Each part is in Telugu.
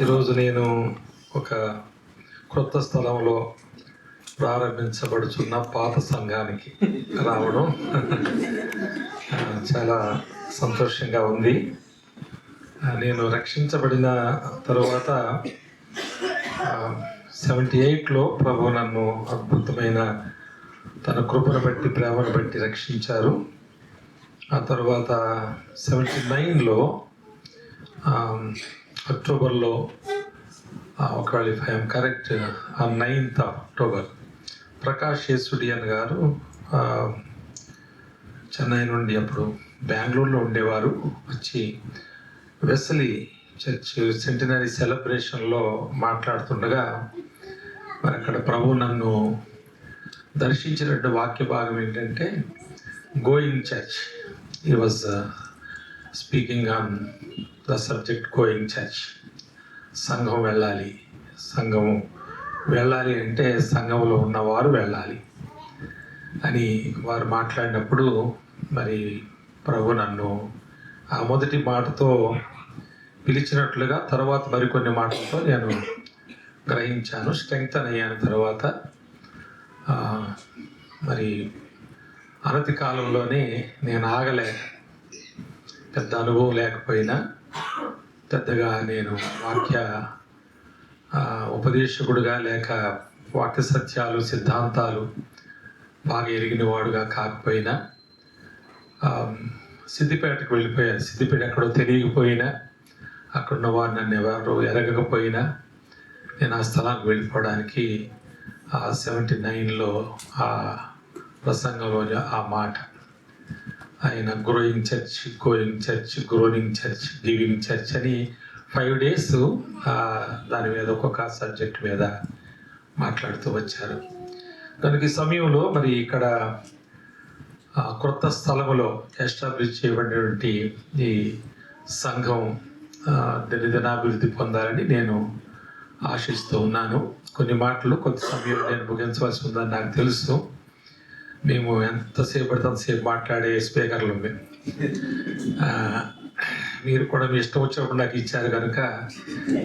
ఈరోజు నేను ఒక క్రొత్త స్థలంలో ప్రారంభించబడుచున్న పాత సంఘానికి రావడం చాలా సంతోషంగా ఉంది. నేను రక్షించబడిన తరువాత 78లో ప్రభు నన్ను అద్భుతమైన తన కృపను బట్టి, ప్రేమను బట్టి రక్షించారు. ఆ తర్వాత 79లో అక్టోబర్లో, ఒకవేళ if I'm correct, 9th October Prakash Yesudian గారు చెన్నై నుండి, అప్పుడు బెంగళూరులో ఉండేవారు, వచ్చి వెస్లీ చర్చ్ సెంటినరీ సెలబ్రేషన్లో మాట్లాడుతుండగా మరి అక్కడ ప్రభు నన్ను దర్శించినట్టు వాక్య భాగం ఏంటంటే going church. He was speaking on the subject going church. సంఘం వెళ్ళాలి, సంఘం వెళ్ళాలి అంటే సంఘంలో ఉన్నవారు వెళ్ళాలి అని వారు మాట్లాడినప్పుడు మరి ప్రభు నన్ను ఆ మొదటి మాటతో పిలిచినట్లుగా తర్వాత మరికొన్ని మాటలతో నేను గ్రహించాను, స్ట్రెంగ్తన్ అయ్యాను. తర్వాత మరి అనతి కాలంలోనే నేను ఆగలేక, పెద్ద అనుభవం లేకపోయినా పెద్దగా నేను వాక్య ఉపదేశకుడుగా లేక వాక్య సత్యాలు, సిద్ధాంతాలు బాగా ఎరిగిన వాడుగా కాకపోయినా సిద్దిపేటకు వెళ్ళిపోయాను. సిద్దిపేట ఎక్కడో తెలియకపోయినా, అక్కడున్న వారు నన్ను ఎవరు ఎరగకపోయినా నేను ఆ స్థలానికి వెళ్ళిపోవడానికి 79లో ఆ ప్రసంగంలో ఆ మాట, ఆయన growing church, going church, growing church, giving church అని 5 days దాని మీద ఒక్కొక్క సబ్జెక్ట్ మీద మాట్లాడుతూ వచ్చారు. కనుక ఈ సమయంలో మరి ఇక్కడ క్రొత్త స్థలములో ఎస్టాబ్లిష్ చేయబడినటువంటి ఈ సంఘం దినదినాభివృద్ధి పొందాలని నేను ఆశిస్తూ ఉన్నాను. కొన్ని మాటలు కొంత సమయం నేను ముగించవలసి ఉందని నాకు తెలుసు. మేము ఎంతసేపు పడితే అంతసేపు మాట్లాడే స్పీకర్లు మేము. మీరు కూడా మీ ఇష్టం వచ్చినప్పుడు నాకు ఇచ్చారు కనుక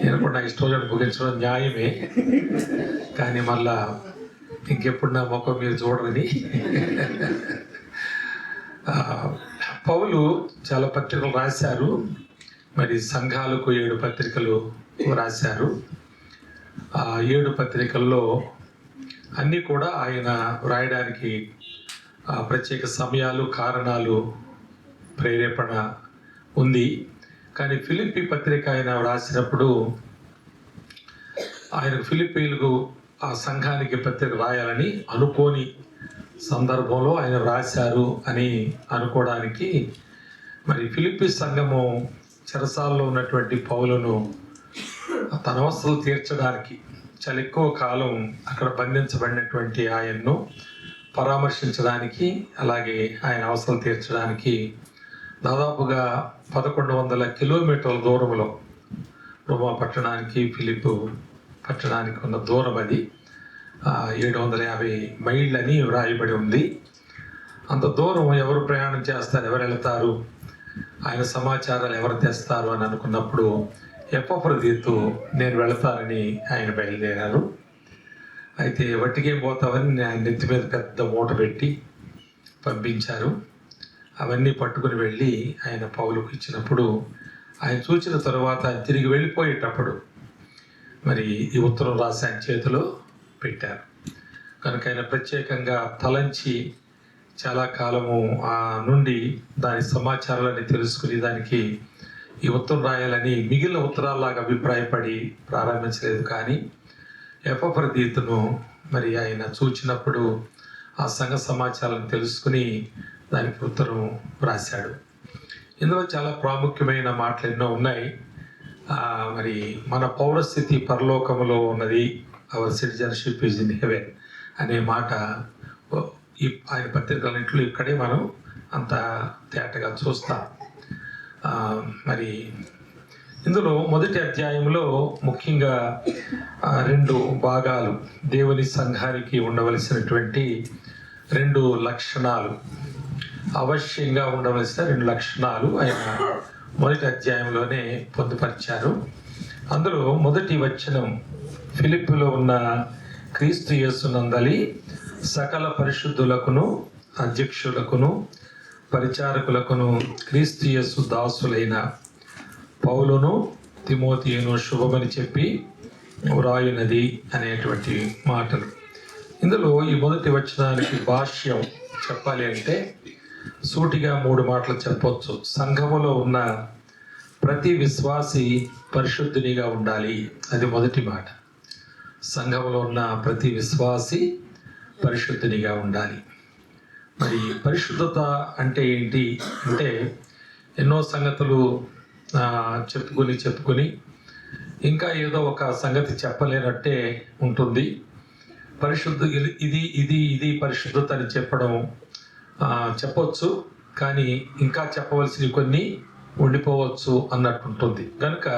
నేను కూడా నాకు ఇష్టం వచ్చినప్పుడు ముగించడం న్యాయమే. కానీ మళ్ళా ఇంకెప్పుడు నా ముఖం మీరు చూడరని. పౌలు చాలా పత్రికలు రాశారు. మరి సంఘాలకు 7 పత్రికలు రాశారు. ఆ 7 పత్రికల్లో అన్నీ కూడా ఆయన వ్రాయడానికి ప్రత్యేక సమయాలు, కారణాలు, ప్రేరేపణ ఉంది. కానీ ఫిలిప్పీ పత్రిక ఆయన రాసినప్పుడు ఆయన ఫిలిప్పీలకు ఆ సంఘానికి పత్రిక రాయాలని అనుకోని సందర్భంలో ఆయన రాశారు అని అనుకోవడానికి, మరి ఫిలిప్పీ సంఘము చెరసాల్లో ఉన్నటువంటి పౌలును తన అవసరాలు తీర్చడానికి చాలా ఎక్కువ కాలం అక్కడ బంధించబడినటువంటి ఆయన్ను పరామర్శించడానికి, అలాగే ఆయన అవసరాలు తీర్చడానికి దాదాపుగా 1100 కిలోమీటర్ల దూరంలో రోమా పట్టణానికి, ఫిలిప్పు పట్టణానికి ఉన్న దూరం అది 750 మైళ్ళని వ్రాయబడి ఉంది. అంత దూరం ఎవరు ప్రయాణం చేస్తారు, ఎవరు వెళతారు, ఆయన సమాచారాలు ఎవరు తెస్తారు అని అనుకున్నప్పుడు ఎపఫ్రొదితు నేను వెళతానని ఆయన బయలుదేరారు. అయితే వట్టికేం పోతామని ఆయన నెత్తి మీద పెద్ద మూట పెట్టి పంపించారు. అవన్నీ పట్టుకుని వెళ్ళి ఆయన పౌలుకు ఇచ్చినప్పుడు ఆయన చూసిన తర్వాత తిరిగి వెళ్ళిపోయేటప్పుడు మరి ఈ ఉత్తరం రాసి ఆయన చేతిలో పెట్టారు. కనుక ఆయన ప్రత్యేకంగా తలంచి చాలా కాలము నుండి దాని సమాచారాలని తెలుసుకుని దానికి ఈ ఉత్తరం రాయాలని మిగిలిన ఉత్తరాల్లాగా అభిప్రాయపడి ప్రారంభించలేదు. కానీ ఎపఫ్రొదితును మరి ఆయన చూచినప్పుడు ఆ సంఘ సమాచారాలను తెలుసుకుని దానికి ఉత్తరం రాశాడు. ఇందులో చాలా ప్రాముఖ్యమైన మాటలు ఎన్నో ఉన్నాయి. మరి మన పౌరస్థితి పరలోకములో ఉన్నది, hour citizenship is in heaven అనే మాట ఈ ఆయన పత్రికలన్నింటిలో ఇక్కడే మనం అంత తేటగా చూస్తాం. మరి ఇందులో మొదటి అధ్యాయంలో ముఖ్యంగా 2 భాగాలు, దేవుని సంఘానికి ఉండవలసినటువంటి 2 లక్షణాలు అవశ్యంగా ఉండవలసిన 2 లక్షణాలు ఆయన మొదటి అధ్యాయంలోనే పొందుపరిచారు. అందులో మొదటి వచనం, ఫిలిప్పులో ఉన్న క్రీస్తు యేసునందలి సకల పరిశుద్ధులకును అధ్యక్షులకును పరిచారకులకును క్రీస్తు యేసు దాసులైన పౌలును తిమోతియును శుభమని చెప్పి వ్రాయునది అనేటువంటి మాటలు. ఇందులో ఈ మొదటి వచనానికి భాష్యం చెప్పాలి అంటే సూటిగా 3 మాటలు చెప్పొచ్చు. సంఘములో ఉన్న ప్రతి విశ్వాసి పరిశుద్ధునిగా ఉండాలి, అది మొదటి మాట. సంఘంలో ఉన్న ప్రతి విశ్వాసి పరిశుద్ధునిగా ఉండాలి. మరి పరిశుద్ధత అంటే ఏంటి అంటే ఎన్నో సంగతులు చెప్పుకొని ఇంకా ఏదో ఒక సంగతి చెప్పలేనట్టే ఉంటుంది. ఇది పరిశుద్ధత అని చెప్పొచ్చు, కానీ ఇంకా చెప్పవలసినవి కొన్ని ఉండిపోవచ్చు అన్నట్టుంటుంది. కనుక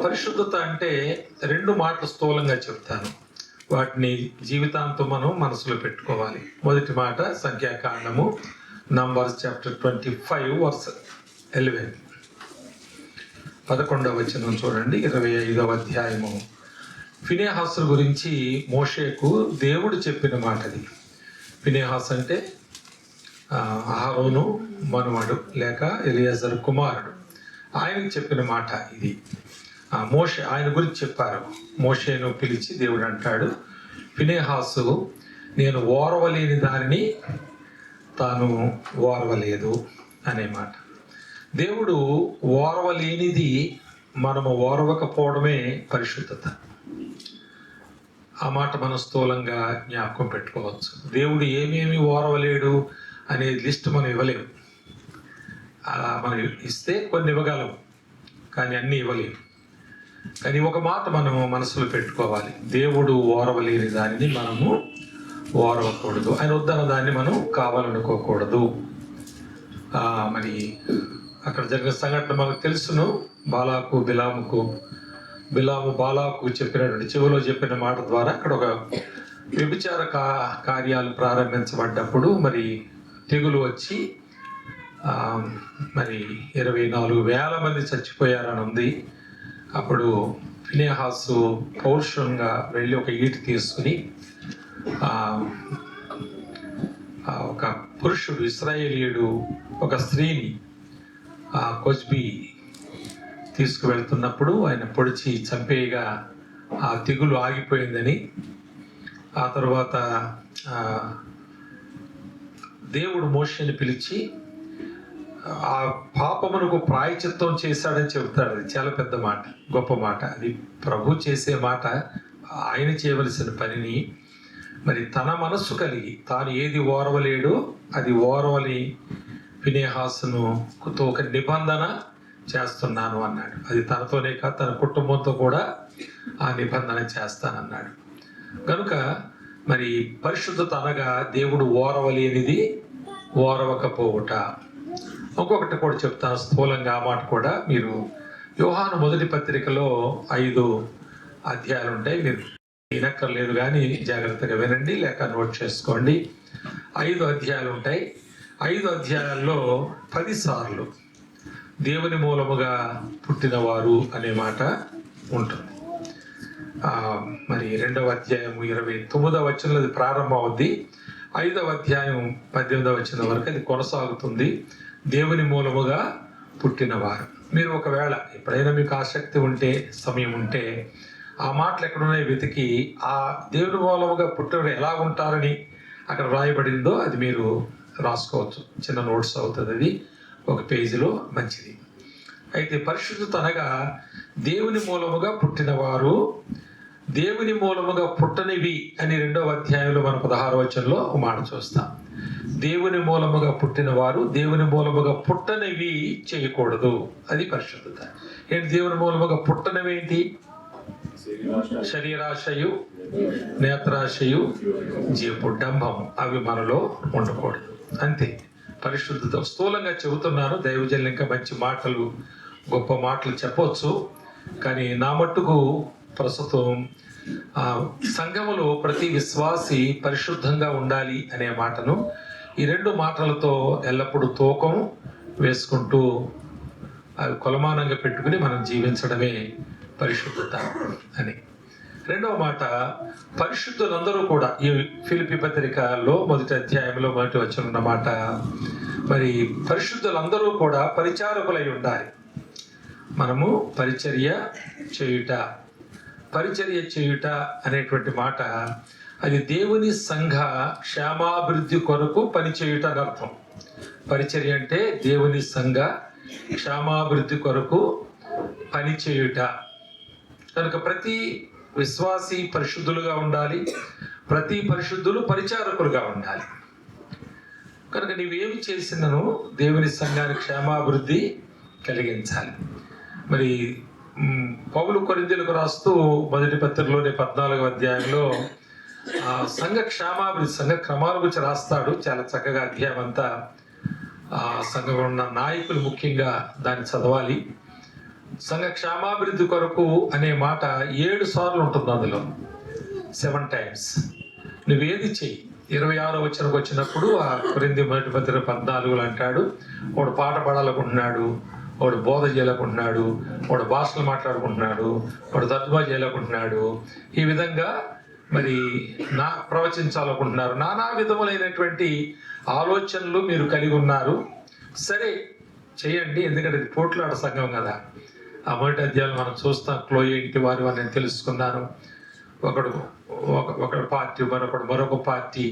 పరిశుద్ధత అంటే 2 మాటలు స్థూలంగా చెప్తాను, వాటిని జీవితాంతం మనం మనసులో పెట్టుకోవాలి. మొదటి మాట సంఖ్యాకాండము నంబర్స్ చాప్టర్ 25 వర్స్ 11, 11వ వచనం చూడండి. 25వ అధ్యాయము. ఫినెహాసు గురించి మోషేకు దేవుడు చెప్పిన మాట అది. ఫినెహాస్ అంటే అహరోను మనుమడు లేక ఎలియాజరు కుమారుడు. ఆయనకి చెప్పిన మాట ఇది. మోషే ఆయన గురించి చెప్పారు. మోషేను పిలిచి దేవుడు అంటాడు, ఫినెహాసు నేను ఓర్వలేని దానిని తాను ఓర్వలేదు అనే మాట. దేవుడు ఓర్వలేనిది మనము ఓర్వకపోవడమే పరిశుద్ధత. ఆ మాట మనం స్థూలంగా జ్ఞాపకం పెట్టుకోవచ్చు. దేవుడు ఏమేమి ఓర్వలేడు అనే లిస్ట్ మనం ఇవ్వలేము. అలా మనం ఇస్తే కొన్ని ఇవ్వగలం, కానీ అన్నీ ఇవ్వలేము. కానీ ఒక మాట మనము మనసులో పెట్టుకోవాలి, దేవుడు ఓర్వలేని దానిని మనము ఓర్వకూడదు, ఆయన వద్దన్న దాన్ని మనం కావాలనుకోకూడదు. మరి అక్కడ జరిగిన సంఘటన మనకు తెలుసును. బిలాము బాలాకు చెప్పినటువంటి చెవిలో చెప్పిన మాట ద్వారా అక్కడ ఒక వ్యభిచార కార్యాలు ప్రారంభించబడ్డప్పుడు మరి తెగులు వచ్చి మరి 24,000 మంది చచ్చిపోయారని ఉంది. అప్పుడు ఫినెహాసు పౌరుషంగా వెళ్ళి ఒక ఈటి తీసుకుని ఒక పురుషుడు ఇశ్రాయేలీయుడు ఒక స్త్రీని కొజ్బి తీసుకువెళ్తున్నప్పుడు ఆయన పొడిచి చంపేయగా ఆ తెగులు ఆగిపోయిందని, ఆ తర్వాత దేవుడు మోషేని పిలిచి ఆ పాపమునకు ప్రాయచిత్తం చేశాడని చెబుతాడు. అది చాలా పెద్ద మాట, గొప్ప మాట. అది ప్రభు చేసే మాట. ఆయన చేయవలసిన పనిని మరి తన మనస్సు కలిగి తాను ఏది ఓర్వలేడో అది ఓర్వలి ఫినెహాసుతో ఒక నిబంధన చేస్తున్నాను అన్నాడు. అది తనతోనే కాదు, తన కుటుంబంతో కూడా ఆ నిబంధన చేస్తానన్నాడు. కనుక మరి పరిశుద్ధత అనగా దేవుడు ఓర్వలేనిది ఓర్వకపోవుట. ఇంకొకటి కూడా చెప్తాను స్థూలంగా, ఆ మాట కూడా మీరు యోహాను మొదటి పత్రికలో 5 అధ్యాయాలు ఉంటాయి. మీరు వినక్కర్లేదు కానీ జాగ్రత్తగా వినండి, లేక నోట్ చేసుకోండి. 5 అధ్యాయాలు ఉంటాయి. 5 అధ్యాయాల్లో 10 సార్లు దేవుని మూలముగా పుట్టినవారు అనే మాట ఉంటుంది. మరి 2వ అధ్యాయం 29వ వచనంలో అది ప్రారంభం అవుద్ది. 5వ అధ్యాయం 18వ వచనం వరకు అది కొనసాగుతుంది. దేవుని మూలముగా పుట్టినవారు. మీరు ఒకవేళ ఎప్పుడైనా మీకు ఆసక్తి ఉంటే, సమయం ఉంటే, ఆ మాటలు ఎక్కడున్నాయి వెతికి ఆ దేవుని మూలముగా పుట్టిన ఎలా ఉంటారని అక్కడ రాయబడిందో అది మీరు రాసుకోవచ్చు. చిన్న నోట్స్ అవుతుంది, అది ఒక పేజీలో, మంచిది. అయితే పరిశుద్ధత అనగా దేవుని మూలముగా పుట్టినవారు, దేవుని మూలముగా పుట్టనివి అని 2వ అధ్యాయంలో మన 16వ వచనంలో ఒక మాట చూస్తాం. దేవుని మూలముగా పుట్టినవారు దేవుని మూలముగా పుట్టనివి చేయకూడదు, అది పరిశుద్ధత. ఏంటి దేవుని మూలముగా పుట్టనివి ఏంటి? శరీరాశయు, నేత్రాశయు, జీవపు డంబము, అవి మనలో ఉండకూడదు. అంతే పరిశుద్ధత. స్థూలంగా చెబుతున్నాను, దైవజనులు ఇంకా మంచి మాటలు, గొప్ప మాటలు చెప్పవచ్చు. కానీ నా మట్టుకు ప్రస్తుతం సంఘములో ప్రతి విశ్వాసి పరిశుద్ధంగా ఉండాలి అనే మాటను ఈ 2 మాటలతో ఎల్లప్పుడూ తూకం వేసుకుంటూ అవి కొలమానంగా పెట్టుకుని మనం జీవించడమే పరిశుద్ధత అని. రెండవ మాట, పరిశుద్ధులందరూ కూడా ఈ ఫిలిప్పీ పత్రికలో 1వ అధ్యాయంలో 1వ వచనం ఉన్నమాట, మరి పరిశుద్ధులందరూ కూడా పరిచారకులై ఉండాలి. మనము పరిచర్య చేయుట అనేటువంటి మాట, అది దేవుని సంఘ క్షేమాభివృద్ధి కొరకు పనిచేయుట అని అర్థం. పరిచర్య అంటే దేవుని సంఘ క్షేమాభివృద్ధి కొరకు పనిచేయుట. కనుక ప్రతి విశ్వాసి పరిశుద్ధులుగా ఉండాలి, ప్రతి పరిశుద్ధులు పరిచారకులుగా ఉండాలి. కనుక నీవేమి చేసినను దేవుని సంఘానికి క్షేమాభివృద్ధి కలిగించాలి. మరి పౌలు కొరింథీయులకు రాస్తూ 1వ పత్రికలోని 14వ అధ్యాయంలో సంఘ క్షేమాభివృద్ధి, సంఘ క్రమాల గురించి రాస్తాడు. చాలా చక్కగా అధ్యాయం అంతా సంఘంలో ఉన్న నాయకులు ముఖ్యంగా దాన్ని చదవాలి. సంఘ క్షేమాభివృద్ధి కొరకు అనే మాట 7 సార్లు ఉంటుంది అందులో, 7 times. నువ్వేది చెయ్యి. 26వ వచనంకి వచ్చినప్పుడు ఆ కొరింథీ 1వ పత్రిక 14లో అంటాడు, వాడు పాట పాడాలనుకుంటున్నాడు, వాడు బోధ చేయాలనుకుంటున్నాడు, వాడు భాషలు మాట్లాడుకుంటున్నాడు, వాడు తర్జుమా చేయాలనుకుంటున్నాడు, ఈ విధంగా మరి ప్రవచించాలనుకుంటున్నారు, నానా విధములైనటువంటి ఆలోచనలు మీరు కలిగి ఉన్నారు. సరే చేయండి, ఎందుకంటే ఇది పోట్లాడ సంఘం కదా. ఆ 1వ అధ్యాయంలో మనం చూస్తాం, క్లోయే ఇంటి వారు అని నేను తెలుసుకున్నాను. ఒకడు పార్టీ, మరొక పార్టీ.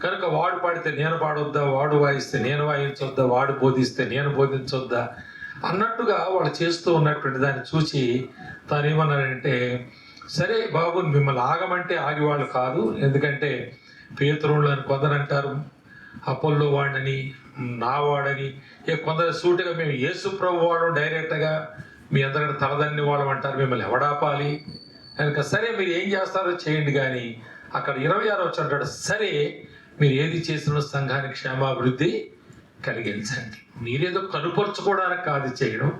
కనుక వాడు పాడితే నేను పాడొద్దా, వాడు వాయిస్తే నేను వాయించొద్దా, వాడు బోధిస్తే నేను బోధించొద్దా అన్నట్టుగా వాళ్ళు చేస్తూ ఉన్నటువంటి దాన్ని చూసి తాను ఏమన్నాడంటే, సరే బాబు మిమ్మల్ని ఆగమంటే ఆగివాళ్ళు కాదు, ఎందుకంటే పేతురులు అని కొందరు అంటారు, అపోల్లో వాడని, నా వాడని, కొందరు సూటిగా మేము యేసు ప్రభు వాడు డైరెక్ట్గా మీ అందరికీ తలదన్ని వాళ్ళం అంటారు, మిమ్మల్ని ఎవడాపాలి కనుక సరే మీరు ఏం చేస్తారో చేయండి. కానీ అక్కడ 26వ వచనం అంటాడు, సరే మీరు ఏది చేసిన సంఘానికి క్షేమాభివృద్ధి కలిగించండి. మీరేదో కనుపరుచుకోవడానికి కాదు చేయడం,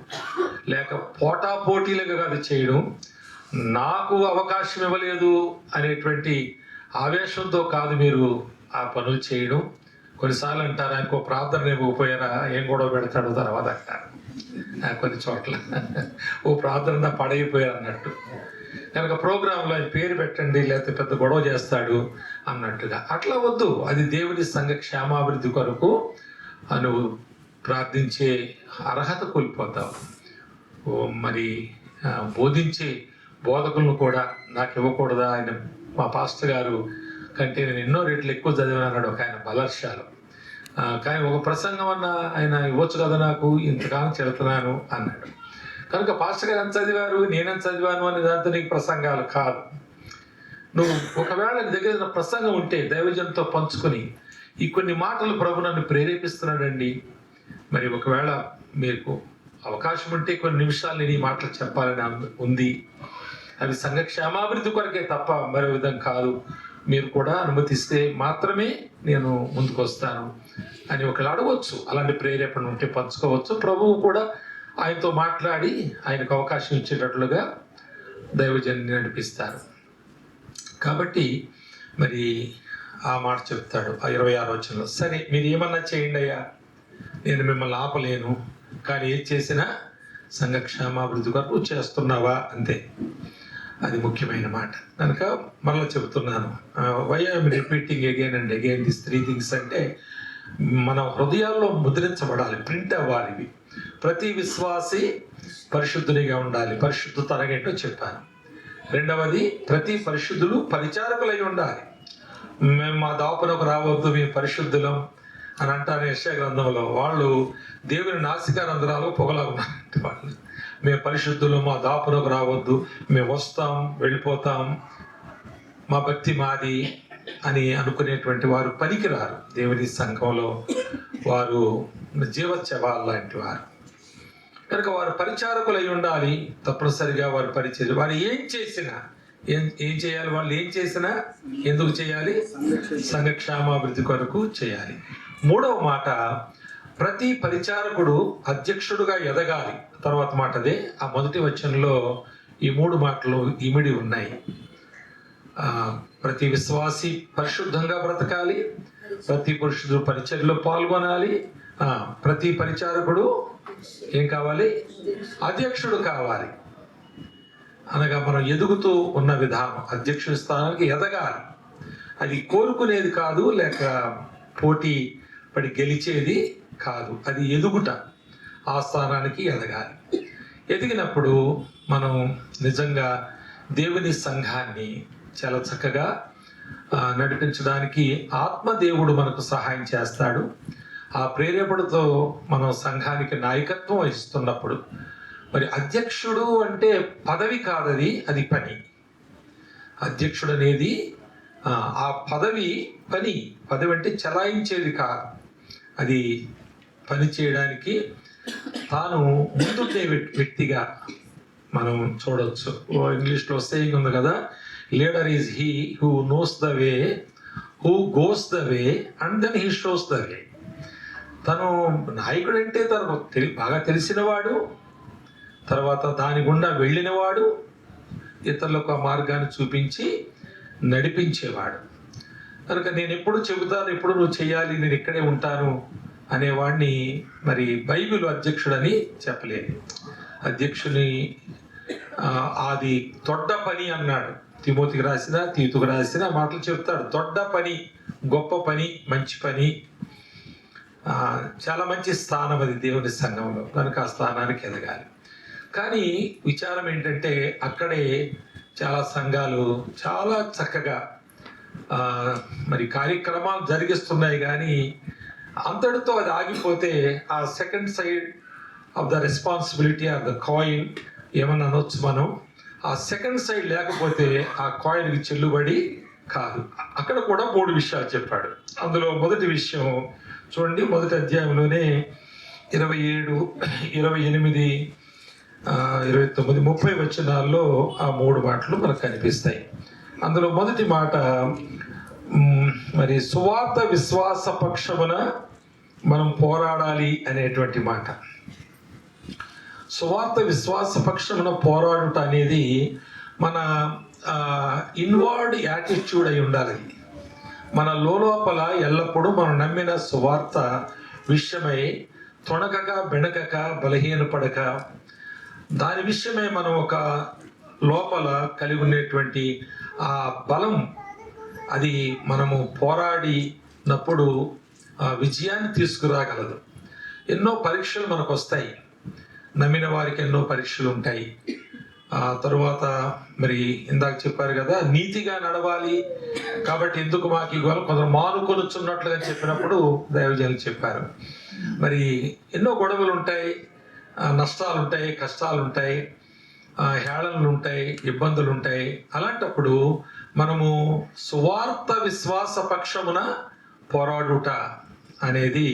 లేక పోటాపోటీలుగా కాదు చేయడం, నాకు అవకాశం ఇవ్వలేదు అనేటువంటి ఆవేశంతో కాదు మీరు ఆ పనులు చేయడం. కొన్నిసార్లు అంటారు, ఆయనకు ప్రార్థన ఇవ్వకపోయారా, ఏం గొడవ పెడతాడు తర్వాత అంటారు కొన్ని చోట్ల, ఓ ప్రార్థన పడైపోయారు అన్నట్టు. కనుక ప్రోగ్రాంలో ఆయన పేరు పెట్టండి, లేకపోతే పెద్ద గొడవ చేస్తాడు అన్నట్టుగా అట్లా వద్దు. అది దేవుని సంఘ క్షేమాభివృద్ధి కొరకు నువ్వు ప్రార్థించే అర్హత కోల్పోతావు. మరి బోధించే బోధకులను కూడా నాకు ఇవ్వకూడదా, ఆయన మా పాస్టర్ గారు కంటే నేను ఎన్నో రెట్లు ఎక్కువ చదివాను అన్నాడు ఒక ఆయన బలర్షాలు. కానీ ఒక ప్రసంగం అన్న ఆయన ఇవ్వచ్చు కదా, నాకు ఇంతకాలం చెడుతున్నాను అన్నాడు. కనుక పాస్టర్ గారు ఎంత చదివారు, నేనెంత చదివాను అనే దాంతో నీకు ప్రసంగాలు కాదు. నువ్వు ఒకవేళ నీ దగ్గర ప్రసంగం ఉంటే దైవజనంతో పంచుకొని ఈ కొన్ని మాటలు ప్రభు నన్ను ప్రేరేపిస్తున్నాడండి, మరి ఒకవేళ మీకు అవకాశం ఉంటే కొన్ని నిమిషాలు నేను ఈ మాటలు చెప్పాలని ఉంది, అవి సంఘ క్షేమాభివృద్ధి కొరకే తప్ప మరో విధం కాదు, మీరు కూడా అనుమతిస్తే మాత్రమే నేను ముందుకు వస్తాను అని ఒకళ్ళు అడగవచ్చు. అలాంటి ప్రేరేపణ ఉంటే పంచుకోవచ్చు. ప్రభువు కూడా ఆయనతో మాట్లాడి ఆయనకు అవకాశం ఇచ్చేటట్లుగా దైవజన్ని నడిపిస్తారు. కాబట్టి మరి ఆ మాట చెప్తాడు ఆ 26వ వచనంలో, సరే మీరు ఏమన్నా చేయండి అయ్యా, నేను మిమ్మల్ని ఆపలేను, కానీ ఏది చేసినా సంఘ క్షేమాభివృద్ధి కొరకు చేస్తున్నావా అంతే. అది ముఖ్యమైన మాట. కనుక మరలా చెబుతున్నాను, why I'm repeating again and again this 3 things అంటే మన హృదయాల్లో ముద్రించబడాలి, ప్రింట్ అవ్వాలి. ఇవి ప్రతి విశ్వాసి పరిశుద్ధునిగా ఉండాలి. పరిశుద్ధత అనగేంటో చెప్పాను. రెండవది, ప్రతి పరిశుద్ధులు పరిచారకులై ఉండాలి. మేము మా దాపునకు రావద్దు, మేము పరిశుద్ధులం అని అంటారు యెషయా గ్రంథంలో. వాళ్ళు దేవుని నాసికారంధ్రాలు పొగలాగున్నారంటే వాళ్ళు, మేము పరిశుద్ధులు, మా దాపునకు రావద్దు, మేము వస్తాం వెళ్ళిపోతాం, మా భక్తి మాది అని అనుకునేటువంటి వారు పనికిరారు. దేవుని సంఘంలో వారు జీవత్యవాళ్ళు లాంటి వారు. కనుక వారు పరిచారకులై ఉండాలి. తప్పనిసరిగా వారు పరిచర్య, వారు ఏం చేసినా ఏం చేయాలి, వాళ్ళు ఏం చేసినా ఎందుకు చేయాలి, సంఘ క్షేమాభివృద్ధి కొరకు చేయాలి. మూడవ మాట, ప్రతి పరిచారకుడు అధ్యక్షుడుగా ఎదగాలి. తర్వాత మాట అదే, ఆ మొదటి వచనంలో ఈ 3 మాటలు ఇమిడి ఉన్నాయి. ప్రతి విశ్వాసి పరిశుద్ధంగా బ్రతకాలి, ప్రతి పురుషుడు పరిచర్యలో పాల్గొనాలి. ప్రతి పరిచారకుడు ఏం కావాలి? అధ్యక్షుడు కావాలి. అనగా మనం ఎదుగుతూ ఉన్న విధానం అధ్యక్షుడి స్థానానికి ఎదగాలి. అది కోరుకునేది కాదు, లేక పోటీ పడి గెలిచేది కాదు. అది ఎదుగుట, ఆ స్థానానికి ఎదగాలి. ఎదిగినప్పుడు మనం నిజంగా దేవుని సంఘాన్ని చాలా చక్కగా నడిపించడానికి ఆత్మదేవుడు మనకు సహాయం చేస్తాడు. ఆ ప్రేరేపణతో మనం సంఘానికి నాయకత్వం వహిస్తున్నప్పుడు, మరి అధ్యక్షుడు అంటే పదవి కాదది, అది పని. అధ్యక్షుడు అనేది ఆ పదవి పని. పదవి అంటే చలాయించేది కాదు, అది పని చేయడానికి తాను ముందుండే వ్యక్తిగా మనం చూడవచ్చు. ఇంగ్లీష్లో సేయింగ్ ఉంది కదా, leader is he who knows the way, who goes the way and then he shows the way. తను నాయకుడు అంటే తనకు బాగా తెలిసినవాడు, తర్వాత దాని గుండా వెళ్ళినవాడు, ఇతరులకు ఆ మార్గాన్ని చూపించి నడిపించేవాడు. కనుక నేను ఎప్పుడు చెబుతాను, ఎప్పుడు నువ్వు చేయాలి, నేను ఇక్కడే ఉంటాను అనేవాడిని మరి బైబిల్ అధ్యక్షుడని చెప్పలేదు. అధ్యక్షుని అది దొడ్డ పని అన్నాడు. తిమోతికి రాసిన, తీతుకు రాసిన మాటలు చెప్తాడు. దొడ్డ పని, గొప్ప పని, మంచి పని, చాలా మంచి స్థానం అది దేవుని సంఘంలో. కనుక ఆ స్థానానికి ఎదగాలి. కానీ విచారం ఏంటంటే అక్కడే చాలా సంఘాలు చాలా చక్కగా మరి కార్యక్రమాలు జరిగిస్తున్నాయి, కానీ అంతటితో అది ఆగిపోతే ఆ second side of the responsibility of the coin ఏమన్నా అనొచ్చు మనం. ఆ సెకండ్ సైడ్ లేకపోతే ఆ కాయిన్కి చెల్లుబడి కాదు. అక్కడ కూడా 3 విషయాలు చెప్పాడు. అందులో మొదటి విషయం చూడండి, మొదటి అధ్యాయంలోనే 27, 28, 29, 30 వచనాల్లో ఆ 3 మాటలు మనకు కనిపిస్తాయి. అందులో మొదటి మాట మరి సువార్త విశ్వాస పక్షమున మనం పోరాడాలి అనేటువంటి మాట. సువార్త విశ్వాస పక్షమున పోరాడుట అనేది మన ఇన్వార్డ్ యాటిట్యూడ్ అయి ఉండాలి. మన లోపల ఎల్లప్పుడూ మనం నమ్మిన సువార్త విషయమై తొణకక బెణకక బలహీనపడక దాని విషయమై మనం ఒక లోపల కలిగి ఉండేటువంటి ఆ బలం, అది మనము పోరాడినప్పుడు విజయాన్ని తీసుకురాగలదు. ఎన్నో పరీక్షలు మనకు వస్తాయి, నమ్మిన వారికి ఎన్నో పరీక్షలు ఉంటాయి. తరువాత మరి ఇందాక చెప్పారు కదా, నీతిగా నడవాలి కాబట్టి ఎందుకు మాకు ఇవ్వాలి, కొందరు మానుకొనుచున్నట్లుగా చెప్పినప్పుడు దైవజనులు చెప్పారు. మరి ఎన్నో గొడవలు ఉంటాయి, నష్టాలు ఉంటాయి, కష్టాలు ఉంటాయి, హేళనలు ఉంటాయి, ఇబ్బందులు ఉంటాయి. అలాంటప్పుడు మనము సువార్త విశ్వాస పక్షమున పోరాడుట అనేది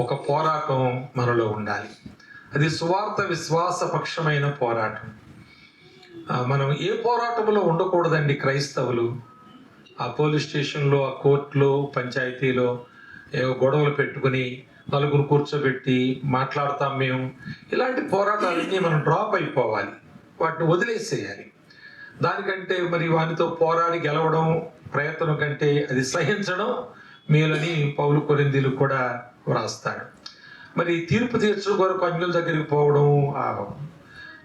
ఒక పోరాటం మనలో ఉండాలి. అది సువార్త విశ్వాస పక్షమైన పోరాటం. మనం ఏ పోరాటంలో ఉండకూడదండి క్రైస్తవులు. ఆ పోలీస్ స్టేషన్లో, ఆ కోర్టులో, పంచాయతీలో ఏవో గొడవలు పెట్టుకుని నలుగురు కూర్చోబెట్టి మాట్లాడతాం మేము. ఇలాంటి పోరాటాలన్నీ మనం డ్రాప్ అయిపోవాలి, వాటిని వదిలేసేయాలి. దానికంటే మరి వానితో పోరాడి గెలవడం ప్రయత్నం కంటే అది సహించడం మేలని పౌలు కొరింథీయులకు కూడా వ్రాస్తాడు. మరి తీర్పు తీర్చడం కొరకు అన్యుల దగ్గరికి పోవడం,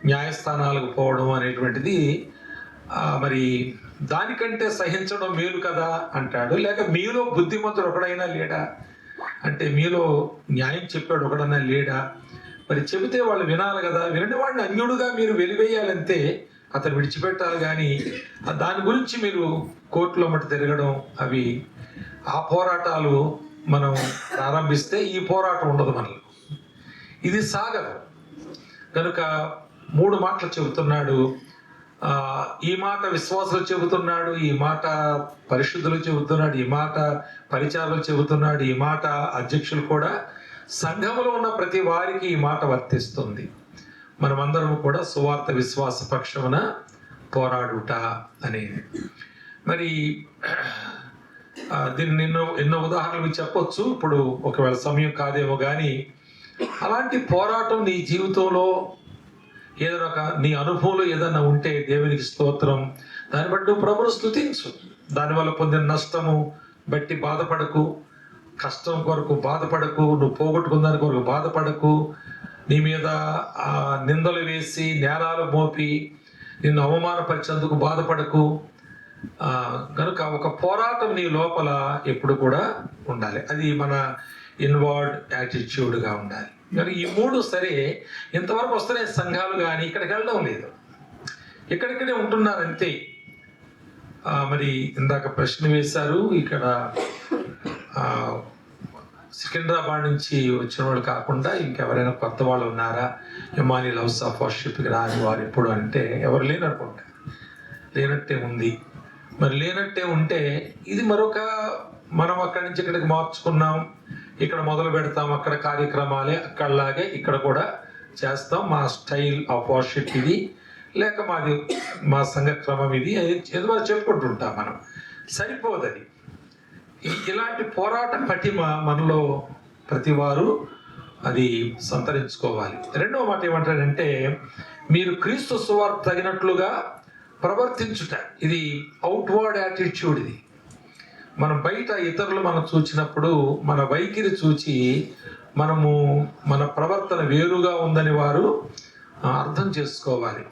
న్యాయస్థానాలకు పోవడం అనేటువంటిది మరి దానికంటే సహించడం మేలు కదా అంటాడు. లేక మీలో బుద్ధిమంతుడు ఒకడైనా లేడా అంటే, మీలో న్యాయం చెప్పాడు ఒకడన్నా లేడా? మరి చెబితే వాళ్ళు వినాలి కదా. వినని వాడిని అన్యుడుగా మీరు వెలివేయాలంటే అతను విడిచిపెట్టాలి. కానీ దాని గురించి మీరు కోర్టులో మట్టి తిరగడం, అవి ఆ పోరాటాలు మనం ప్రారంభిస్తే ఈ పోరాటం ఉండదు మనలో, ఇది సాగదు. కనుక 3 మాటలు చెబుతున్నాడు. ఈ మాట విశ్వాసులు చెబుతున్నాడు, ఈ మాట పరిశుద్ధులు చెబుతున్నాడు, ఈ మాట పరిచారులు చెబుతున్నాడు, ఈ మాట అధ్యక్షులు కూడా, సంఘములో ఉన్న ప్రతి వారికి ఈ మాట వర్తిస్తుంది. మనమందరం కూడా సువార్త విశ్వాస పక్షమున పోరాడుట అనేది. మరి దీన్ని ఎన్నో ఉదాహరణలు చెప్పొచ్చు. ఇప్పుడు ఒకవేళ సమయం కాదేమో కానీ, అలాంటి పోరాటం నీ జీవితంలో ఏదైనా ఒక నీ అనుభవంలో ఏదైనా ఉంటే దేవునికి స్తోత్రం. దాన్ని బట్టి ప్రభువును స్తుతించు. దానివల్ల పొందిన నష్టము బట్టి బాధపడకు. కష్టం కొరకు బాధపడకు, నువ్వు పోగొట్టుకున్న దాని కొరకు బాధపడకు, నీ మీద నిందలు వేసి నేరాలు మోపి నిన్ను అవమానపరిచేందుకు బాధపడకు. కనుక ఒక పోరాటం నీ లోపల ఎప్పుడు కూడా ఉండాలి. అది మన ఇన్వాల్వ్డ్ యాటిట్యూడ్గా ఉండాలి. మరి ఈ మూడు సరే ఇంతవరకు వస్తున్నాయి సంఘాలు, కానీ ఇక్కడికి వెళ్ళడం లేదు, ఇక్కడిక్కడే ఉంటున్నారు అంతే. మరి ఇందాక ప్రశ్న వేశారు, ఇక్కడ సికింద్రాబాద్ నుంచి వచ్చిన వాళ్ళు కాకుండా ఇంకెవరైనా కొత్త వాళ్ళు ఉన్నారా ఇమానియల్ హౌస్ ఆఫ్ వర్షిప్కి రాని వారు ఎప్పుడు అంటే ఎవరు లేననుకుంటా. లేనట్టే ఉంది. మరి లేనట్టే ఉంటే ఇది మరొక మనం అక్కడి నుంచి ఇక్కడికి మార్చుకున్నాం, ఇక్కడ మొదలు పెడతాం, అక్కడ కార్యక్రమాలే అక్కడలాగే ఇక్కడ కూడా చేస్తాం, మా స్టైల్ ఆఫ్ వర్షిప్ ఇది, లేక మా సంఘక్రమం ఇది, ఏదో మనం చెప్పుకుంటుంటాం. మనం సరిపోదది. ఇలాంటి పోరాట పటిమ మనలో ప్రతి వారు అది సంతరించుకోవాలి. రెండవ మాట ఏమంటాడంటే, మీరు క్రీస్తు సువార్త తగినట్లుగా ప్రవర్తించుట. ఇది అవుట్వర్డ్ యాటిట్యూడ్. ఇది మనం బయట ఇతరులు మనం చూచినప్పుడు మన వైఖరి చూచి మనము మన ప్రవర్తన వేరుగా ఉందని వారు అర్థం చేసుకోవాలి.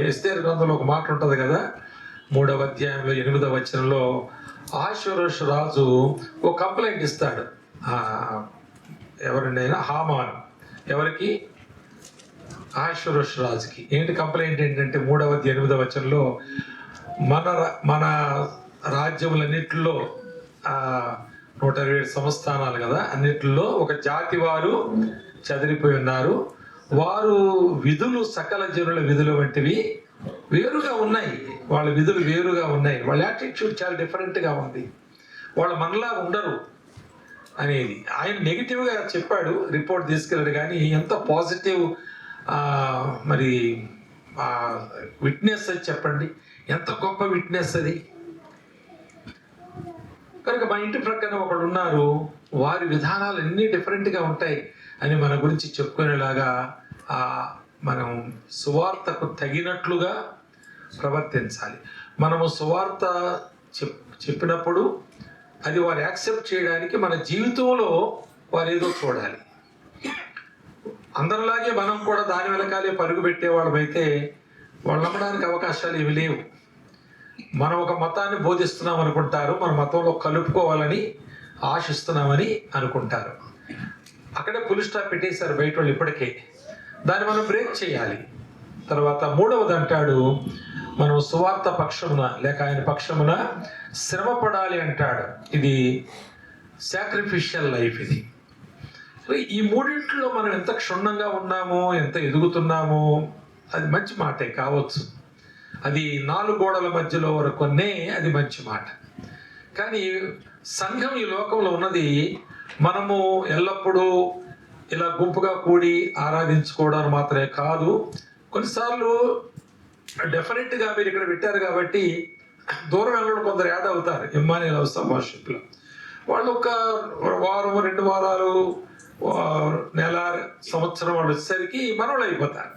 ఎస్తేరు గ్రంథంలో ఒక మాట ఉంటుంది కదా, 3వ అధ్యాయంలో 8వ వచనంలో అహష్వేరోషు రాజు ఒక కంప్లైంట్ ఇస్తాడు. ఎవరండి అయినా హామాను, ఎవరికి? అహష్వేరోషు రాజుకి. ఏంటి కంప్లైంట్ ఏంటంటే 3వ అధ్యాయం 8వ వచనంలో మన రాజ్యములన్నిటిలో 127 సంస్థానాలు కదా, అన్నిటిలో ఒక జాతి వారు చెదిరిపోయి ఉన్నారు, వారు విధులు సకల జనుల విధులు వంటివి వేరుగా ఉన్నాయి, వాళ్ళ విధులు వేరుగా ఉన్నాయి, వాళ్ళ యాటిట్యూడ్ చాలా డిఫరెంట్గా ఉంది, వాళ్ళు మనలా ఉండరు అనేది ఆయన నెగిటివ్గా చెప్పాడు, రిపోర్ట్ తీసుకెళ్ళాడు. కానీ ఎంత పాజిటివ్ మరి విట్నెస్ అది చెప్పండి, ఎంత గొప్ప విట్నెస్ అది. కనుక మా ఇంటి ప్రక్కన ఒకళ్ళు ఉన్నారు, వారి విధానాలు అన్నీ డిఫరెంట్గా ఉంటాయి అని మన గురించి చెప్పుకునేలాగా మనం సువార్తకు తగినట్లుగా ప్రవర్తించాలి. మనము సువార్త చెప్పినప్పుడు అది వారు యాక్సెప్ట్ చేయడానికి మన జీవితంలో వారు ఏదో చూడాలి. అందరిలాగే మనం కూడా దాని వెనకాలే పరుగు పెట్టేవాళ్ళమైతే వాళ్ళు నమ్మడానికి అవకాశాలు ఏమి లేవు. మనం ఒక మతాన్ని బోధిస్తున్నాం అనుకుంటారు, మన మతంలో కలుపుకోవాలని ఆశిస్తున్నామని అనుకుంటారు. అక్కడే ఫుల్ స్టాప్ పెట్టేశారు బయట వాళ్ళు ఇప్పటికే. దాన్ని మనం బ్రేక్ చేయాలి. తర్వాత 3వది అంటాడు, మనం సువార్త పక్షమున లేక ఆయన పక్షమున శ్రమ పడాలి అంటాడు. ఇది సాక్రిఫిషియల్ లైఫ్. ఇది ఈ మూడింటిలో మనం ఎంత క్షుణ్ణంగా ఉన్నామో, ఎంత ఎదుగుతున్నామో అది మంచి మాటే కావచ్చు. అది 4 గోడల మధ్యలో వరకునే అది మంచి మాట. కానీ సంఘం ఈ లోకంలో ఉన్నది మనము ఎల్లప్పుడూ ఇలా గుంపుగా కూడి ఆరాధించుకోవడం మాత్రమే కాదు. కొన్నిసార్లు డెఫినెట్గా మీరు ఇక్కడ పెట్టారు కాబట్టి దూరం వెళ్ళడం కొందరు యాడ్ అవుతారు. ఇమ్మానియల్ హౌస్ ఆఫ్ వర్షిప్లో వాళ్ళు ఒక వారం 2 వారాలు నెల సంవత్సరం వాళ్ళు వచ్చేసరికి మనోళ్ళు అయిపోతారు.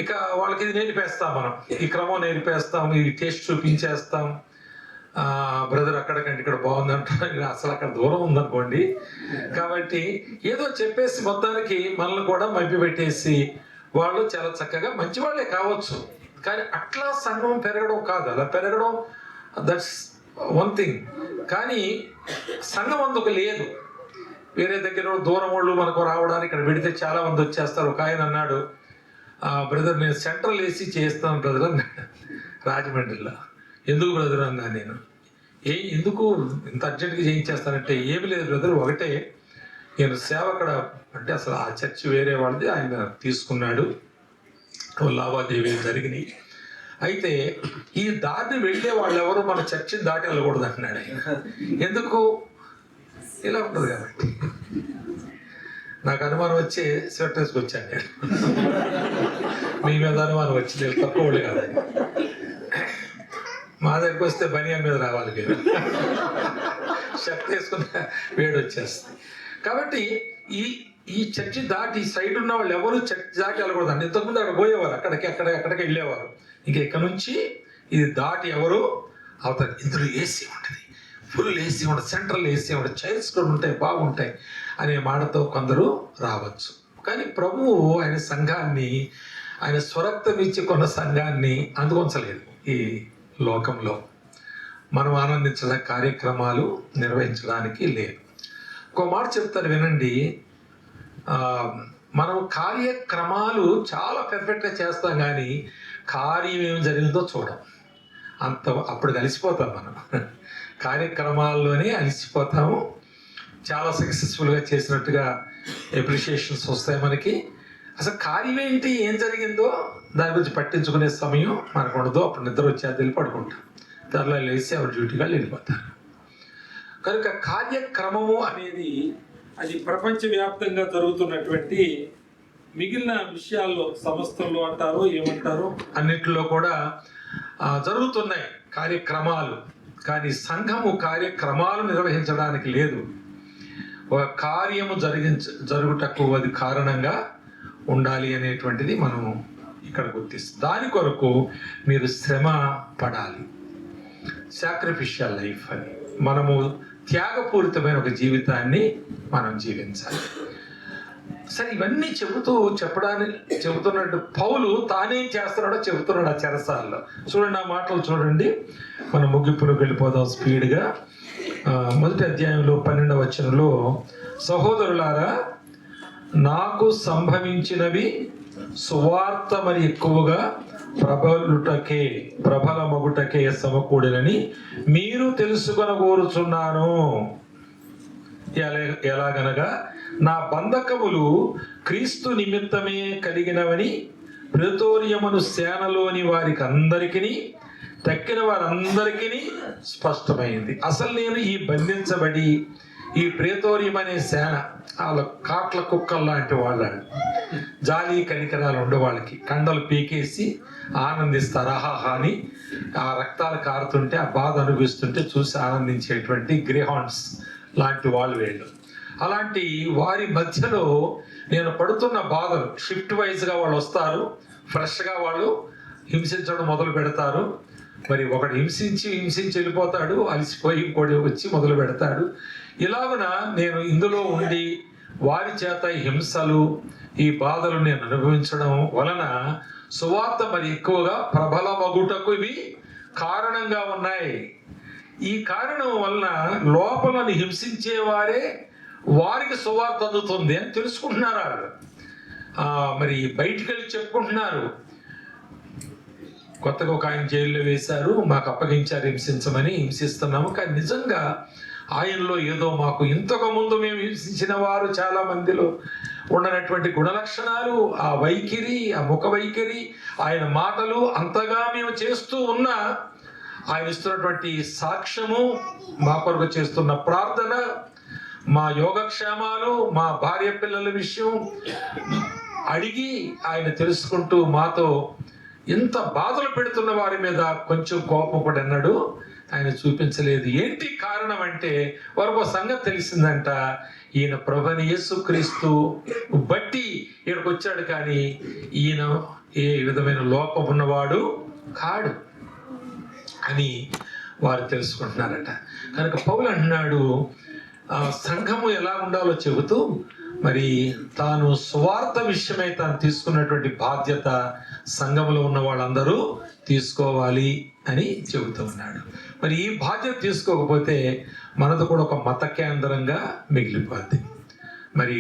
ఇక వాళ్ళకి ఇది నేర్పేస్తాం, మనం ఈ క్రమం నేర్పేస్తాం, ఈ టేస్ట్ చూపించేస్తాం. బ్రదర్ అక్కడికంటే ఇక్కడ బాగుందంటారు, అసలు అక్కడ దూరం ఉందనుకోండి. కాబట్టి ఏదో చెప్పేసి మొత్తానికి మనల్ని కూడా మభ్య పెట్టేసి వాళ్ళు చాలా చక్కగా మంచి వాళ్ళే కావచ్చు, కానీ అట్లా సంఘం పెరగడం కాదు. అలా పెరగడం దట్స్ వన్ థింగ్. కానీ సంఘం అందుకు లేదు. వేరే దగ్గర దూరం వాళ్ళు మనకు రావడానికి ఇక్కడ పెడితే చాలా మంది వచ్చేస్తారు. ఒక ఆయన అన్నాడు, బ్రదర్ నేను సెంట్రల్ ఏసీ చేస్తాను బ్రదర్ అన్నాడు రాజమండ్రిలో. ఎందుకు బ్రదర్ అన్నా నేను, ఎందుకు ఇంత అర్జెంట్గా చేయించేస్తానంటే, ఏమి లేదు బ్రదర్, ఒకటే నేను సేవ అక్కడ అంటే అసలు ఆ చర్చ్ వేరే వాళ్ళది, ఆయన తీసుకున్నాడు, లావాదేవీలు జరిగినాయి. అయితే ఈ దారిని వెళ్ళే వాళ్ళు ఎవరు మన చర్చిని దాటి వెళ్ళకూడదు అంటున్నాడు ఆయన. ఎందుకు? ఇలా ఉంటుంది కాబట్టి. నాకు అనుమానం వచ్చి స్వెటర్స్కి వచ్చాను నేను. మీ మీద అనుమానం వచ్చి నేను తక్కువ వాళ్ళు కాదు. మా దగ్గరికి వస్తే బనియన్ మీద రావాలి మీరు, షర్ట్ వేసుకున్న వేడి వచ్చేస్తుంది. కాబట్టి ఈ చర్చి దాటి సైడ్ ఉన్న వాళ్ళు ఎవరు చర్చి దాటి వెళ్ళకూడదు అండి. ఇంతకుముందు అక్కడ పోయేవారు, అక్కడికి వెళ్ళేవారు. ఇంకా ఇక్కడ నుంచి ఇది దాటి ఎవరు అవుతారు. ఇందులో ఏసీ ఉంటుంది, ఫుల్ ఏసీ ఉండదు, సెంట్రల్ ఏసీ ఉండదు, చైర్స్ కూడా ఉంటాయి, బాగుంటాయి అనే మాటతో కొందరు రావచ్చు. కానీ ప్రభువు ఆయన సంఘాన్ని, ఆయన స్వరక్తం ఇచ్చి కొన్న సంఘాన్ని అందుకొంచలేదు. ఈ లోకంలో మనం ఆనందించిన కార్యక్రమాలు నిర్వహించడానికి లేదు. ఒక మాట చెప్తారు వినండి, మనం కార్యక్రమాలు చాలా పెర్ఫెక్ట్గా చేస్తాం కానీ కార్యం ఏం జరిగిందో చూడం. అప్పుడు కలిసిపోతాం మనం, కార్యక్రమాల్లోనే అలిసిపోతాము. చాలా సక్సెస్ఫుల్గా చేసినట్టుగా అప్రిషియేషన్స్ వస్తాయి మనకి. అసలు కార్యం ఏంటి, ఏం జరిగిందో దాని గురించి పట్టించుకునే సమయం మనకు ఉండదు. అప్పుడు నిద్ర వచ్చి వెళ్ళి పడుకుంటాం, దానిలో లేచి ఎవరి డ్యూటీగా వెళ్ళిపోతారు. కనుక కార్యక్రమము అనేది అది ప్రపంచవ్యాప్తంగా జరుగుతున్నటువంటి మిగిలిన విషయాల్లో, సంస్థల్లో అంటారో ఏమంటారో అన్నిటిలో కూడా జరుగుతున్నాయి కార్యక్రమాలు. కానీ సంఘము కార్యక్రమాలు నిర్వహించడానికి లేదు. ఒక కార్యము జరుగుటకు అది కారణంగా ఉండాలి అనేటువంటిది మనం ఇక్కడ గుర్తిస్తాం. దాని కొరకు మీరు శ్రమ పడాలి. సాక్రిఫిషియల్ లైఫ్ అని, మనము త్యాగపూరితమైన ఒక జీవితాన్ని మనం జీవించాలి. సరే, ఇవన్నీ చెబుతున్నట్టు పౌలు తానేం చేస్తున్నాడో చెబుతున్నాడు ఆ చెరసాల్లో. చూడండి, ఆ మాటలు చూడండి. మనం ముగింపులోకి వెళ్ళిపోదాం స్పీడ్గా. మొదటి అధ్యాయంలో 12వ వచనంలో, సహోదరులారా, నాకు సంభవించినవి సువార్త మరి ఎక్కువగా ప్రబలమగుటకే సమకూడినని మీరు తెలుసుకొనగోరుచున్నాను. ఎలాగనగా నా బంధకములు క్రీస్తు నిమిత్తమే కలిగినవని ప్రేతోరియమును సేనలోని వారికి అందరికీ తక్కిన వారందరికీ స్పష్టమైంది. అసలు నేను ఈ బంధించబడి ఈ ప్రేతోరియం అనే సేన, వాళ్ళ కాట్ల కుక్కలు లాంటి వాళ్ళ, జాలి కనికరాలు ఉండే వాళ్ళకి కండలు పీకేసి ఆనందిస్తారు. ఆహాహా అని ఆ రక్తాలు కారుతుంటే, ఆ బాధ అనుభవిస్తుంటే చూసి ఆనందించేటువంటి గ్రేహాండ్స్ లాంటి వాళ్ళు వీళ్ళు. అలాంటి వారి మధ్యలో నేను పడుతున్న బాధలు, షిఫ్ట్ వైజ్గా వాళ్ళు వస్తారు, ఫ్రెష్గా వాళ్ళు హింసించడం మొదలు పెడతారు. మరి ఒకడు హింసించి వెళ్ళిపోతాడు, అలసిపోయి ఇంకోటి వచ్చి మొదలు పెడతాడు. ఇలాగున నేను ఇందులో ఉండి వారి చేత హింసలు, ఈ బాధలు నేను అనుభవించడం వలన సువార్త మరి ఎక్కువగా ప్రబలమగుటకు ఇవి కారణంగా ఉన్నాయి. ఈ కారణం వలన లోపలని హింసించే వారికి సువార్త అందుతుంది అని తెలుసుకుంటున్నారు వాళ్ళు. మరి బయటికి వెళ్ళి చెప్పుకుంటున్నారు. కొత్తగా ఒక ఆయన జైల్లో వేశారు, మాకు అప్పగించారు హింసించమని, హింసిస్తున్నాము. కానీ నిజంగా ఆయనలో ఏదో మాకు ఇంతకు ముందు మేము హింసించిన వారు చాలా మందిలో ఉండనటువంటి గుణలక్షణాలు, ఆ వైఖరి, ఆ ముఖ వైఖరి, ఆయన మాటలు అంతగా మేము చేస్తూ ఉన్నా ఆయన ఇస్తున్నటువంటి సాక్ష్యము, మా కొరకు చేస్తున్న ప్రార్థన, మా యోగక్షేమాలు, మా భార్య పిల్లల విషయం అడిగి ఆయన తెలుసుకుంటూ మాతో ఇంత బాధలు పెడుతున్న వారి మీద కొంచెం కోపం కూడా అన్నాడు ఆయన చూపించలేదు. ఏంటి కారణం అంటే వారికి ఒక సంగతి తెలిసిందంట, ఈయన ప్రభువైన యేసుక్రీస్తు బట్టి ఇక్కడికి వచ్చాడు, కానీ ఈయన ఏ విధమైన లోపం ఉన్నవాడు కాడు అని వారు తెలుసుకుంటున్నారట. కనుక పౌలు అంటున్నాడు, సంఘము ఎలా ఉండాలో చెబుతూ మరి తాను స్వార్థ విషయమై తాను తీసుకున్నటువంటి బాధ్యత సంఘములో ఉన్న వాళ్ళందరూ తీసుకోవాలి అని చెబుతూ ఉన్నాడు. మరి ఈ బాధ్యత తీసుకోకపోతే మనది కూడా ఒక మత కేంద్రంగా మిగిలిపోద్ది. మరి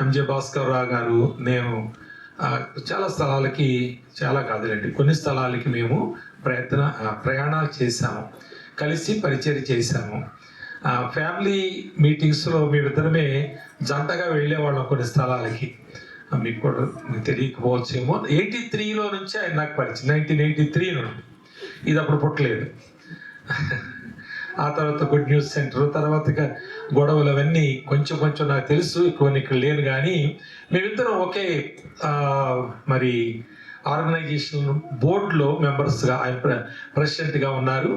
ఎంజే భాస్కర్ రావు గారు, నేను చాలా స్థలాలకి, చాలా కాదులేండి కొన్ని స్థలాలకి మేము ప్రయాణాలు చేశాము, కలిసి పరిచయం చేశాము. ఫ్యామిలీ మీటింగ్స్లో మేమిద్దరమే జంటగా వెళ్ళేవాళ్ళం కొన్ని స్థలాలకి. మీకు కూడా తెలియకపోవచ్చేమో, 83లో నుంచి ఆయన నాకు పరిచయం, 1983 నుండి. ఇది అప్పుడు పుట్టలేదు. ఆ తర్వాత గుడ్ న్యూస్ సెంటర్, తర్వాత గొడవలు అవన్నీ కొంచెం కొంచెం నాకు తెలుసు, ఎక్కువ ఇక్కడ లేను. కానీ మేమిద్దరం ఒకే మరి ఆర్గనైజేషన్ బోర్డులో మెంబర్స్గా, ఆయన ప్రెసిడెంట్గా ఉన్నారు.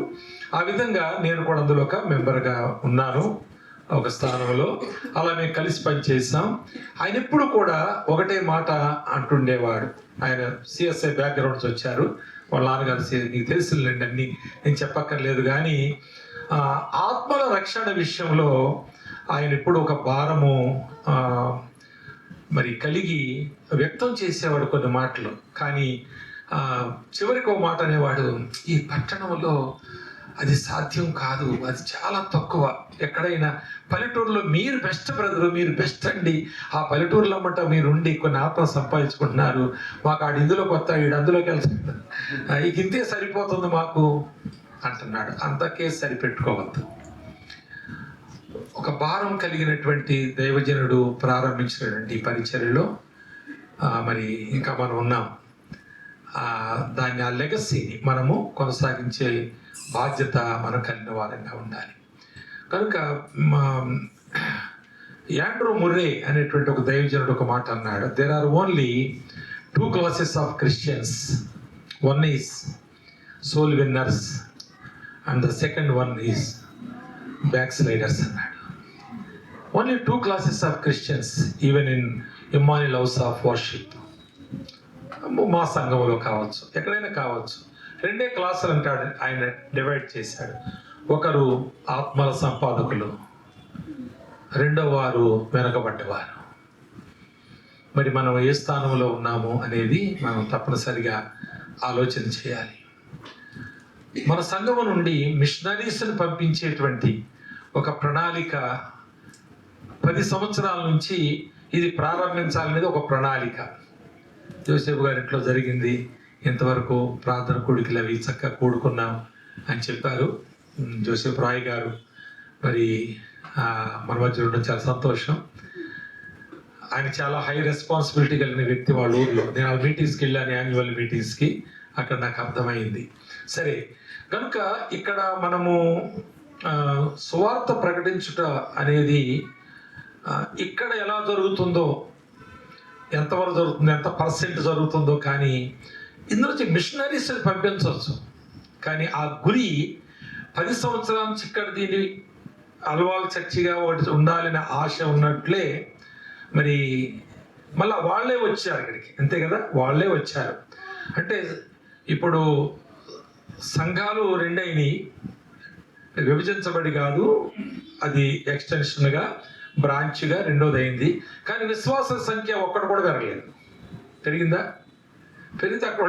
ఆ విధంగా నేను కూడా అందులో ఒక మెంబర్గా ఉన్నాను ఒక స్థానంలో. అలా మేము కలిసి పనిచేసాం. ఆయన ఎప్పుడు కూడా ఒకటే మాట అంటుండేవాడు. ఆయన సిఎస్ఐ బ్యాక్గ్రౌండ్స్ వచ్చారు, వాళ్ళ నాన్నగారు నీకు తెలుసులేండి అన్నీ నేను చెప్పక్కర్లేదు. కానీ ఆత్మల రక్షణ విషయంలో ఆయన ఎప్పుడు ఒక భారము మరి కలిగి వ్యక్తం చేసేవాడు కొన్ని మాటలు. కానీ చివరికి ఒక మాట అనేవాడు, ఈ పట్టణంలో అది సాధ్యం కాదు, అది చాలా తక్కువ. ఎక్కడైనా పల్లెటూరులో మీరు బెస్ట్ బ్రదరు, మీరు బెస్ట్ అండి, ఆ పల్లెటూరులో అమ్మట మీరు ఉండి కొన్ని ఆత్మ సంపాదించుకుంటున్నారు, మాకు ఆడు ఇందులోకి వస్తాడు, ఈడు అందులోకి వెళ్తాడు, ఇక ఇంతే సరిపోతుంది మాకు అంటున్నాడు. అంతకే సరిపెట్టుకోవద్దు. ఒక భారం కలిగినటువంటి దైవజనుడు ప్రారంభించినటువంటి పరిచర్యలో మరి ఇంకా మనం ఉన్నాం. దాన్ని ఆ లెగసీని మనము కొనసాగించే బాధ్యత మనం కలిగిన వారంగా ఉండాలి. కనుక యాండ్రూ ముర్రే అనేటువంటి ఒక దైవజనుడు ఒక మాట అన్నాడు, there are only 2 classes of Christians, one is soul winners and the second one is back sliders అన్నాడు. Only 2 classes of Christians even in Emmanuel house of worship, మా సంఘంలో కావచ్చు, ఎక్కడైనా కావచ్చు, 2 క్లాసులు అంటాడు ఆయన, డివైడ్ చేశాడు. ఒకరు ఆత్మల సంపాదకులు, రెండో వారు వెనకబడ్డవారు. మరి మనం ఏ స్థానంలో ఉన్నాము అనేది మనం తప్పనిసరిగా ఆలోచన చేయాలి. మన సంఘము నుండి మిషనరీస్ని పంపించేటువంటి ఒక ప్రణాళిక 10 సంవత్సరాల నుంచి ఇది ప్రారంభించాలనేది ఒక ప్రణాళిక జోసేఫ్ గారి ఇంట్లో జరిగింది. ఇంతవరకు ప్రార్థన కూడికలు అవి చక్కగా కూడుకున్నాం అని చెప్పారు జోసెఫ్ రాయ్ గారు. మరి మన మధ్య ఉండడం చాలా సంతోషం. ఆయన చాలా హై రెస్పాన్సిబిలిటీ కలిగిన వ్యక్తి వాళ్ళ ఊర్లో. నేను ఆ మీటింగ్స్కి వెళ్ళాను, యాన్యువల్ మీటింగ్స్కి, అక్కడ నాకు అర్థమైంది. సరే, కనుక ఇక్కడ మనము సువార్త ప్రకటించుట అనేది ఇక్కడ ఎలా జరుగుతుందో, ఎంతవరకు జరుగుతుందో, ఎంత పర్సెంట్ జరుగుతుందో, కానీ ఇందులో మిషనరీస్ని పంపించవచ్చు. కానీ ఆ గురి 10 సంవత్సరాల నుంచి ఇక్కడ దీన్ని అలవాలు చర్చిగా ఒకటి ఉండాలనే ఆశ ఉన్నట్లే మరి మళ్ళీ వాళ్ళే వచ్చారు ఇక్కడికి, అంతే కదా, వాళ్ళే వచ్చారు. అంటే ఇప్పుడు సంఘాలు 2 అయినాయి, విభజించబడి కాదు, అది ఎక్స్టెన్షన్గా బ్రాంచ్గా 2వది అయింది. కానీ విశ్వాస సంఖ్య ఒక్కటి కూడా పెరగలేదు. పెరిగిందా? పెరిగితే అక్కడ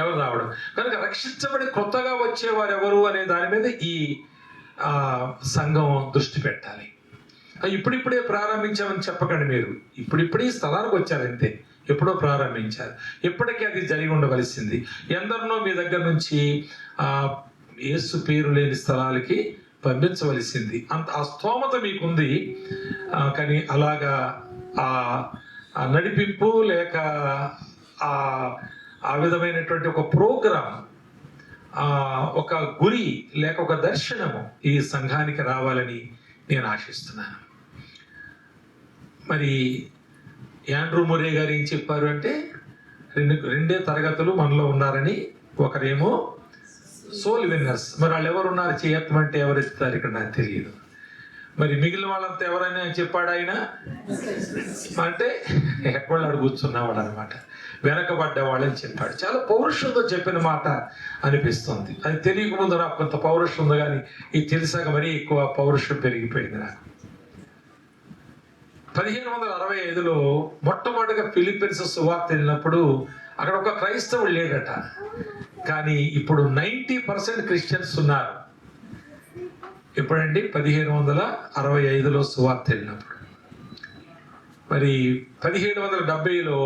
ఎవరు రావడం. కనుక రక్షించబడి కొత్తగా వచ్చేవారు ఎవరు అనే దాని మీద ఈ సంఘం దృష్టి పెట్టాలి. ఇప్పుడిప్పుడే ప్రారంభించామని చెప్పకండి. మీరు ఇప్పుడిప్పుడే స్థలానికి వచ్చారంతే, ఎప్పుడో ప్రారంభించారు. ఇప్పటికీ అది జరిగి ఉండవలసింది. ఎందరినో మీ దగ్గర నుంచి యేసు పేరు లేని స్థలాలకి పంపించవలసింది. అంత ఆ స్తోమత మీకుంది. కానీ అలాగా ఆ నడిపింపు లేక ఆ విధమైనటువంటి ఒక ప్రోగ్రాం, ఒక గురి లేక ఒక దర్శనము ఈ సంఘానికి రావాలని నేను ఆశిస్తున్నాను. మరి యాండ్రూ ముర్రే గారు ఏం చెప్పారు అంటే, 2 తరగతులు మనలో ఉన్నారని. ఒకరేమో సోల్ విన్నర్స్. మరి వాళ్ళు ఎవరు ఉన్నారు చేయత్మంటే ఎవరు ఎత్తుతారు ఇక్కడ నాకు తెలియదు. మరి మిగిలిన వాళ్ళంతా ఎవరైనా చెప్పాడు ఆయన అంటే ఎక్కడ కూర్చున్నవాడు అనమాట, వెనకబడ్డ వాళ్ళని చెప్పాడు. చాలా పౌరుషంతో చెప్పిన మాట అనిపిస్తుంది. అది తెలియకముందు నాకు కొంత పౌరుషం ఉంది, కానీ ఇది తెలిసాక మరీ ఎక్కువ పౌరుషం పెరిగిపోయింది నాకు. 1565లో మొట్టమొదటిగా ఫిలిప్పీన్స్ సువార్త వెళ్ళినప్పుడు అక్కడ ఒక క్రైస్తవుడు లేడట. కానీ ఇప్పుడు 90% క్రిస్టియన్స్ ఉన్నారు. ఎప్పుడండి? 1565లో సువార్త వెళ్ళినప్పుడు. మరి 1770లో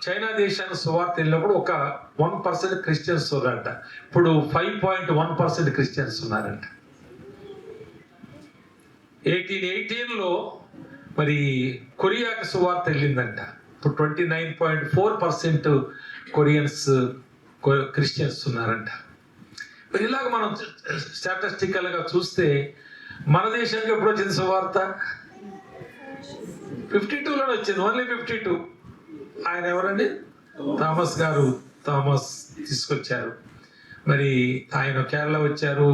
చైనా దేశానికి సువార్త వెళ్ళినప్పుడు ఒక 1% క్రిస్టియన్స్ ఉన్నారంట. ఇప్పుడు 5.1% క్రిస్టియన్స్ ఉన్నారంట. 1818లో మరి కొరియాకి సువార్త వెళ్ళిందంట. ఇప్పుడు 29.4% కొరియన్స్ క్రిస్టియన్స్ ఉన్నారంట. మరి ఇలాగ మనం స్టాటిస్టికల్గా చూస్తే మన దేశానికి ఎప్పుడు వచ్చింది సువార్త? 52లోనే వచ్చింది, ఓన్లీ 52. ఆయన ఎవరండి? థామస్ గారు. థామస్ తీసుకొచ్చారు. మరి ఆయన కేరళ వచ్చారు,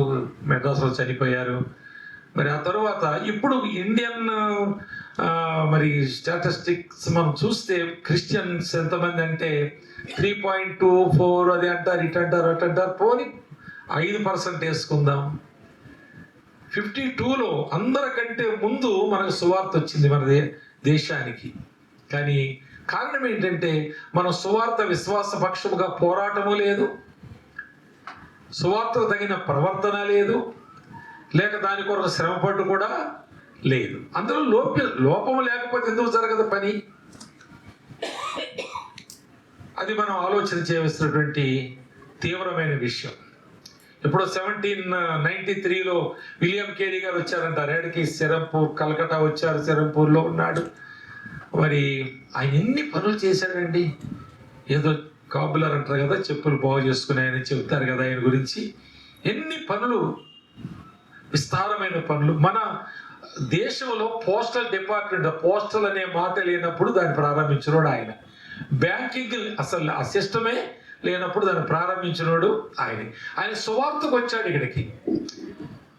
మెడ్రాస్లో చనిపోయారు. మరి ఆ తర్వాత ఇప్పుడు ఇండియన్ మరి స్టాటిస్టిక్స్ మనం చూస్తే క్రిస్టియన్స్ ఎంతమంది అంటే 3.24 అది అంటారు, ఇటు అంటారు, అటు అంటారు. పోనీ 5% వేసుకుందాం. 52లో అందరికంటే ముందు మనకు సువార్త వచ్చింది మన దేశానికి. కానీ కారణం ఏంటంటే మనం సువార్త విశ్వాసపక్షముగా పోరాటము లేదు, సువార్తకు తగిన ప్రవర్తన లేదు, లేక దాని కొరకు శ్రమపట్టు కూడా లేదు. అందులో లోపము లేకపోతే ఎందుకు జరగదు పని? అది మనం ఆలోచన చేయవలసినటువంటి తీవ్రమైన విషయం. ఇప్పుడు 1793లో విలియం కేరీ గారు వచ్చారంట రేడికి, సిరంపూర్, కలకట్టా వచ్చారు, సిరంపూర్లో ఉన్నాడు. మరి ఆయన ఎన్ని పనులు చేశాడండి. ఏదో కాపులర్ అంటారు కదా, చెప్పులు బాగు చేసుకున్నాయని చెబుతారు కదా ఆయన గురించి. ఎన్ని పనులు, విస్తారమైన పనులు. మన దేశంలో పోస్టల్ డిపార్ట్మెంట్, పోస్టల్ అనే మాట లేనప్పుడు దాన్ని ప్రారంభించినోడు ఆయన. బ్యాంకింగ్ అసలు ఆ సిస్టమే లేనప్పుడు దాన్ని ప్రారంభించినోడు ఆయన. ఆయన సువార్తకు వచ్చాడు ఇక్కడికి.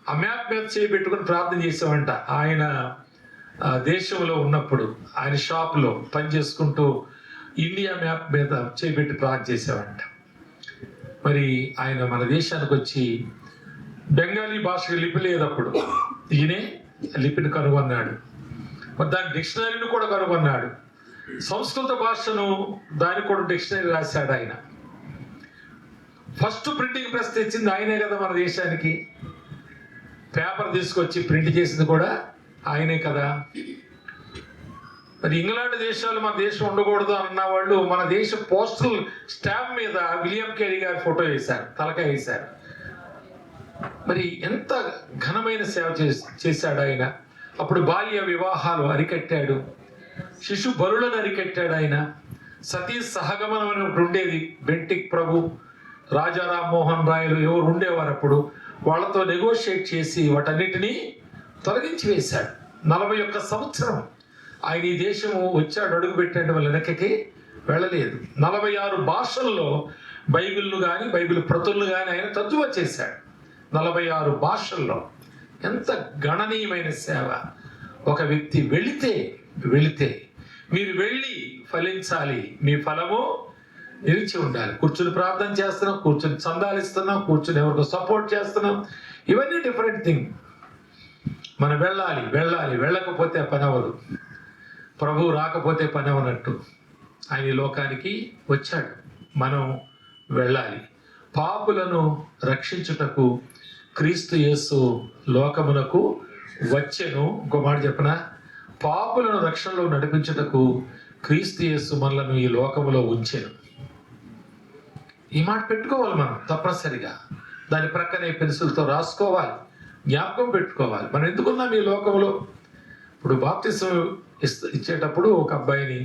ఆ మ్యాప్ మీద చేపెట్టుకుని ప్రార్థన చేసామంట. ఆయన దేశంలో ఉన్నప్పుడు ఆయన షాప్లో పని చేసుకుంటూ ఇండియా మ్యాప్ మీద చేపెట్టి ప్రార్థన చేసామంట. మరి ఆయన మన దేశానికి వచ్చి బెంగాలీ భాషకు లిపి లేదప్పుడు, ఈయనే లిపిని కనుగొన్నాడు. మరి దాని డిక్షనరీని కూడా కనుగొన్నాడు. సంస్కృత భాషను దానికి కూడా డిక్షనరీ రాశాడు ఆయన. ఫస్ట్ ప్రింటింగ్ ప్రెస్ తెచ్చింది ఆయనే కదా మన దేశానికి. పేపర్ తీసుకొచ్చి ప్రింట్ చేసింది కూడా ఆయనే కదా. మరి ఇంగ్లాండ్ దేశాలు మన దేశం ఉండకూడదు అన్న వాళ్ళు మన దేశ పోస్టల్ స్టాంప్ మీద విలియం కేరీ గారి ఫోటో వేశారు, తలకాయ వేశారు. మరి ఎంత ఘనమైన సేవ చేశాడు ఆయన. అప్పుడు బాల్య వివాహాలు అరికట్టాడు, శిశు బలులను అరికట్టాడు ఆయన. సతీ సహగమనం అని ఒకటి ఉండేది. బెంటిక్ ప్రభు, రాజా రామ్మోహన్ రాయలు ఎవరు ఉండేవారు అప్పుడు, వాళ్ళతో నెగోషియేట్ చేసి వాటన్నిటినీ తొలగించి వేశాడు. 41 సంవత్సరం ఆయన ఈ దేశము వచ్చాడు, అడుగు పెట్టాడు, వాళ్ళ వెనకకి వెళ్ళలేదు. 46 భాషల్లో బైబిల్ను కానీ బైబిల్ ప్రతులను కానీ ఆయన తర్జుమా చేశాడు. 46 భాషల్లో. ఎంత గణనీయమైన సేవ. ఒక వ్యక్తి వెళితే మీరు వెళ్ళి ఫలించాలి, మీ ఫలము నిలిచి ఉండాలి. కూర్చుని ప్రార్థన చేస్తున్నాం, కూర్చుని చందాలిస్తున్నాం, కూర్చుని ఎవరికో సపోర్ట్ చేస్తున్నాం, ఇవన్నీ డిఫరెంట్ థింగ్. మనం వెళ్ళాలి, వెళ్ళకపోతే పని అవ్వదు. ప్రభువు రాకపోతే పని అవ్వనట్టు. ఆయన ఈ లోకానికి వచ్చాడు, మనం వెళ్ళాలి. పాపులను రక్షించుటకు క్రీస్తు యేసు లోకమునకు వచ్చెను. ఇంకో మాట చెప్పన, పాపులను రక్షణలో నడిపించుటకు క్రీస్తు యేసు మనలను ఈ లోకములో ఉంచెను. ఈ మాట పెట్టుకోవాలి మనం తప్పనిసరిగా. దాని ప్రక్కనే పెన్సిల్తో రాసుకోవాలి, జ్ఞాపకం పెట్టుకోవాలి. మనం ఎందుకున్నాం ఈ లోకంలో. ఇప్పుడు బాప్తిసం ఇచ్చేటప్పుడు ఒక అబ్బాయిని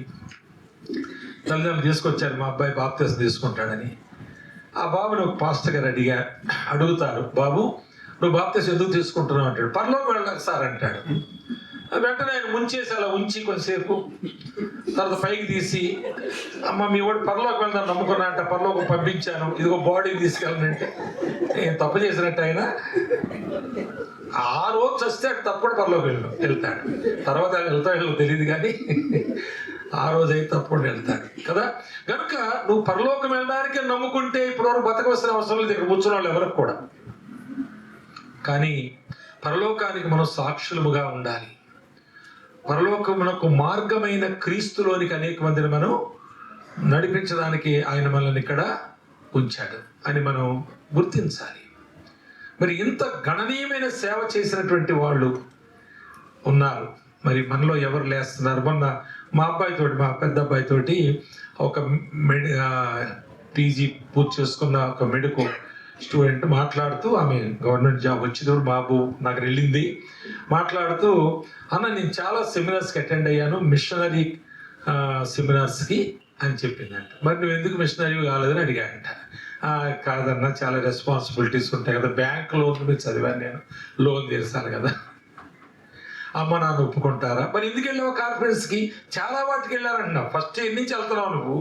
తల్లిదండ్రులు తీసుకొచ్చారు, మా అబ్బాయి బాప్తిసం తీసుకుంటాడని. ఆ బాబుని ఒక పాస్టర్ గారు అడుగుతారు, బాబు నువ్వు బాప్తిసం ఎందుకు తీసుకుంటున్నావు అంటాడు. పరలోకి వెళ్ళాలి సార్ అంటాడు. వెంటనే ఆయన ముంచేసి అలా ఉంచి కొంతసేపు తర్వాత పైకి తీసి, అమ్మ మీ వాడు పరలోకి వెళ్దాం నమ్ముకున్నా అంట, పరలోకి పంపించాను, ఇదిగో బాడీ తీసుకెళ్ళనంటే నేను తప్పు చేసినట్టు ఆయన. ఆ రోజు చస్తే తప్పుడు పరలోకి వెళ్తాడు. తర్వాత వెళ్తాడో తెలియదు కానీ ఆ రోజు అయితే తప్పుడు వెళ్తాడు కదా. కనుక నువ్వు పరలోకం వెళ్ళడానికి నమ్ముకుంటే ఇప్పటివరకు బతకవలసిన అవసరం లేదు ఇక్కడ కూర్చున్న వాళ్ళు ఎవరికి కూడా. కానీ పరలోకానికి మనం సాక్షులముగా ఉండాలి. పరలోకమునకు మార్గమైన క్రీస్తులోనికి అనేక మందిని మనం నడిపించడానికి ఆయన మనల్ని ఇక్కడ ఉంచాడు అని మనం గుర్తించాలి. మరి ఇంత గణనీయమైన సేవ చేసినటువంటి వాళ్ళు ఉన్నారు. మరి మనలో ఎవరు లేస్తున్నారు? మొన్న మా అబ్బాయితోటి, మా పెద్ద అబ్బాయితోటి ఒక పీజీ పూర్తి చేసుకున్న ఒక మెడికల్ స్టూడెంట్ మాట్లాడుతూ, ఆమె గవర్నమెంట్ జాబ్ వచ్చినప్పుడు బాబు నాకు వెళ్ళింది, మాట్లాడుతూ అన్న నేను చాలా సెమినార్స్కి అటెండ్ అయ్యాను, మిషనరీ సెమినార్స్కి అని చెప్పిందంట. మరి నువ్వు ఎందుకు మిషనరీ కాలేదని అడిగాడంట. కాదన్నా చాలా రెస్పాన్సిబిలిటీస్ ఉంటాయి కదా, బ్యాంక్ లోన్ మీద చదివాను నేను, లోన్ తీర్చాలి కదా. అమ్మ నాన్న ఒప్పుకుంటారా? మరి ఎందుకు వెళ్ళావు కాన్ఫరెన్స్కి? చాలా వాటికి వెళ్ళారంట. ఫస్ట్ ఇయర్ నుంచి వెళ్తున్నావు నువ్వు.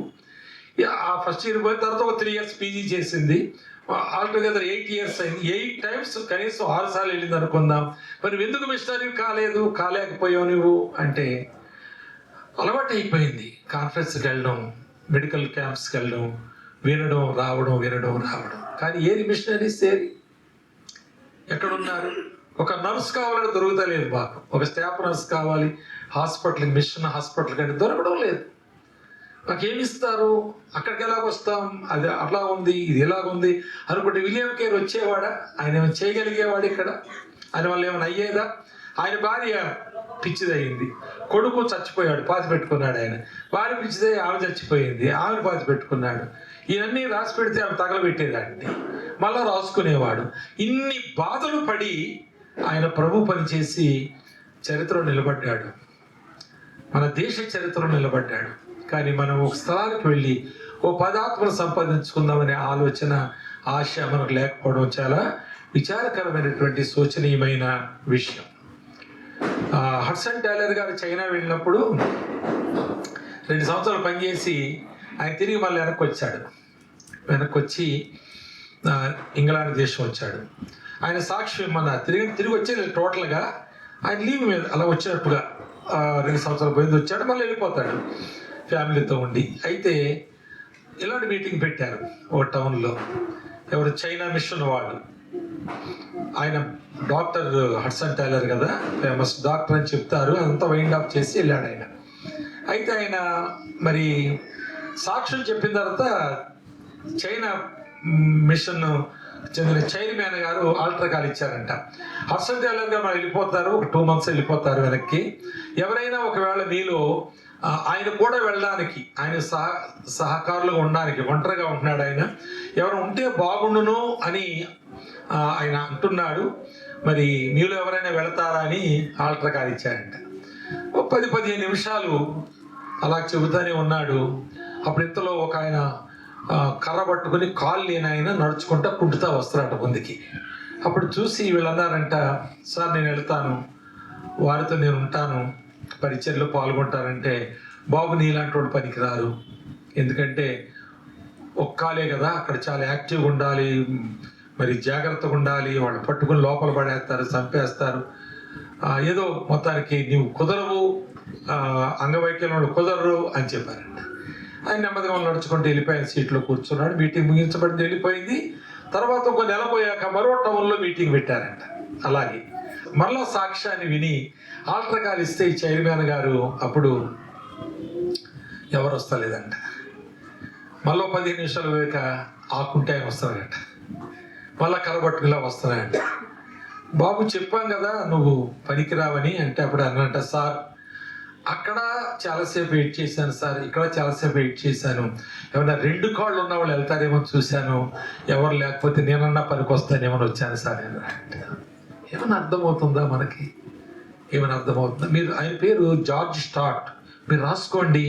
ఆ ఫస్ట్ ఇయర్ పోయిన తర్వాత ఒక 3 years పీజీ చేసింది. ఆల్టుగెదర్ 8 years అయింది. 8 times కనీసం 6 సార్లు వెళ్ళింది అనుకుందాం. మరి ఎందుకు మిషనరీ కాలేకపోయావు నువ్వు అంటే, అలవాటు అయిపోయింది కాన్ఫరెన్స్కి వెళ్ళడం, మెడికల్ క్యాంప్స్కి వెళ్ళడం, వినడం రావడం. కానీ ఏది మిషనరీస్? ఏది ఎక్కడున్నారు? ఒక నర్స్ కావాలంటే దొరుకుతలేదు మాకు, ఒక స్టాఫ్ నర్స్ కావాలి హాస్పిటల్, మిషన్ హాస్పిటల్ కంటే దొరకడం లేదు. మాకేమి ఇస్తారు, అక్కడికి ఎలాగొస్తాం, అది అట్లా ఉంది ఇది ఎలాగుంది అనుకుంటే విలియం కేర్ వచ్చేవాడా? ఆయన ఏమైనా చేయగలిగేవాడు ఇక్కడ? ఆయన వల్ల ఏమైనా అయ్యేదా? ఆయన భార్య పిచ్చిదయ్యింది, కొడుకు చచ్చిపోయాడు, పాతి పెట్టుకున్నాడు. ఆయన భార్య పిచ్చిదై ఆమె చచ్చిపోయింది, ఆమెను పాతి పెట్టుకున్నాడు. ఇవన్నీ రాసి పెడితే ఆమె తగలబెట్టేదాన్ని, మళ్ళా రాసుకునేవాడు. ఇన్ని బాధలు పడి ఆయన ప్రభు పనిచేసి చరిత్రలో నిలబడ్డాడు, మన దేశ చరిత్రలో నిలబడ్డాడు. కానీ మనం ఒక స్థలానికి వెళ్ళి ఓ పదాత్మను సంపాదించుకుందామనే ఆలోచన, ఆశ మనకు లేకపోవడం చాలా విచారకరమైనటువంటి శోచనీయమైన విషయం. హడ్సన్ టైలర్ గారు చైనా వెళ్ళినప్పుడు 2 సంవత్సరాలు పనిచేసి ఆయన తిరిగి మళ్ళీ వెనక్కి వచ్చి ఇంగ్లాండ్ దేశం వచ్చాడు. ఆయన సాక్ష్యం తిరిగి వచ్చేది టోటల్గా ఆయన లీవ్ మీద అలా వచ్చినట్టుగా 2 సంవత్సరాలు పోయింది, వచ్చాడు, మళ్ళీ వెళ్ళిపోతాడు ఫ్యామిలీతో ఉండి. అయితే ఇలాంటి మీటింగ్ పెట్టారు ఒక టౌన్లో. ఎవరు? చైనా మిషన్ వాళ్ళు. ఆయన డాక్టర్ హడ్సన్ టైలర్ కదా, ఫేమస్ డాక్టర్ అని చెప్తారు. అంతా వైండ్ ఆఫ్ చేసి వెళ్ళాడు ఆయన. అయితే ఆయన మరి సాక్ష్యం చెప్పిన తర్వాత చైనా మిషన్ చెందిన చైర్మన్ గారు ఆల్టర్ కాల్ ఇచ్చారంట. హడ్సన్ టైలర్ గారు మరి వెళ్ళిపోతారు, ఒక 2 months వెళ్ళిపోతారు వెనక్కి. ఎవరైనా ఒకవేళ మీలో ఆయన కూడా వెళ్ళడానికి, ఆయన సహకారులుగా ఉండడానికి, ఒంటరిగా ఉంటున్నాడు ఆయన, ఎవరు ఉంటే బాగుండును అని ఆయన అంటున్నాడు. మరి మీలో ఎవరైనా వెళతారా అని ఆల్టర్ కాల్ ఇచ్చారంట. 10-15 నిమిషాలు అలా చెబుతానే ఉన్నాడు. అప్పుడు ఇంతలో ఒక ఆయన కర్ర పట్టుకుని కాళ్ళు లేని ఆయన నడుచుకుంటా కుంటుతా వస్తారట ముందుకి. అప్పుడు చూసి వీళ్ళన్నారంట, సార్ నేను వెళ్తాను, వారితో నేను ఉంటాను, పరిచర్లో పాల్గొంటారంటే, బాబు నీలాంటి వాడు పనికిరారు, ఎందుకంటే ఒక్కాలే కదా, అక్కడ చాలా యాక్టివ్గా ఉండాలి, మరి జాగ్రత్తగా ఉండాలి, వాళ్ళు పట్టుకుని లోపల పడేస్తారు, చంపేస్తారు, ఏదో మొత్తానికి నీవు కుదరవు, అంగవైకల్యం వాళ్ళు కుదరరు అని చెప్పారంట. ఆయన నెమ్మదిగా నడుచుకుంటూ వెళ్ళిపోయిన సీట్లో కూర్చున్నాడు. మీటింగ్ ముగించబడింది, వెళ్ళిపోయింది. తర్వాత ఒక నెల పోయాక మరో టౌన్లో మీటింగ్ పెట్టారంట. అలాగే మరలా సాక్ష్యాన్ని విని ఆల్టర్ కాల్ ఇస్తే ఈ చైర్మన్ గారు అప్పుడు ఎవరు వస్తలేదంట. మళ్ళీ 15 నిమిషాలు పోయాక ఆకుంటే ఆయన వస్తున్నాడంట. మళ్ళా కరబట్టుకులా వస్తున్నాయంట. బాబు చెప్పాం కదా నువ్వు పనికిరావని అంటే, అప్పుడు అన్నట్ట, సార్ అక్కడ చాలాసేపు వెయిట్ చేశాను సార్, ఇక్కడ చాలాసేపు వెయిట్ చేశాను, ఏమన్నా 2 కాళ్ళు ఉన్న వాళ్ళు వెళ్తారేమో చూశాను, ఎవరు లేకపోతే నేనన్నా పనికి వస్తానేమని వచ్చాను సార్. ఏమైనా అర్థమవుతుందా మనకి? ఏమైనా అర్థమవుతుందా? మీరు ఆయన పేరు జార్జ్ స్టార్ట్, మీరు రాసుకోండి.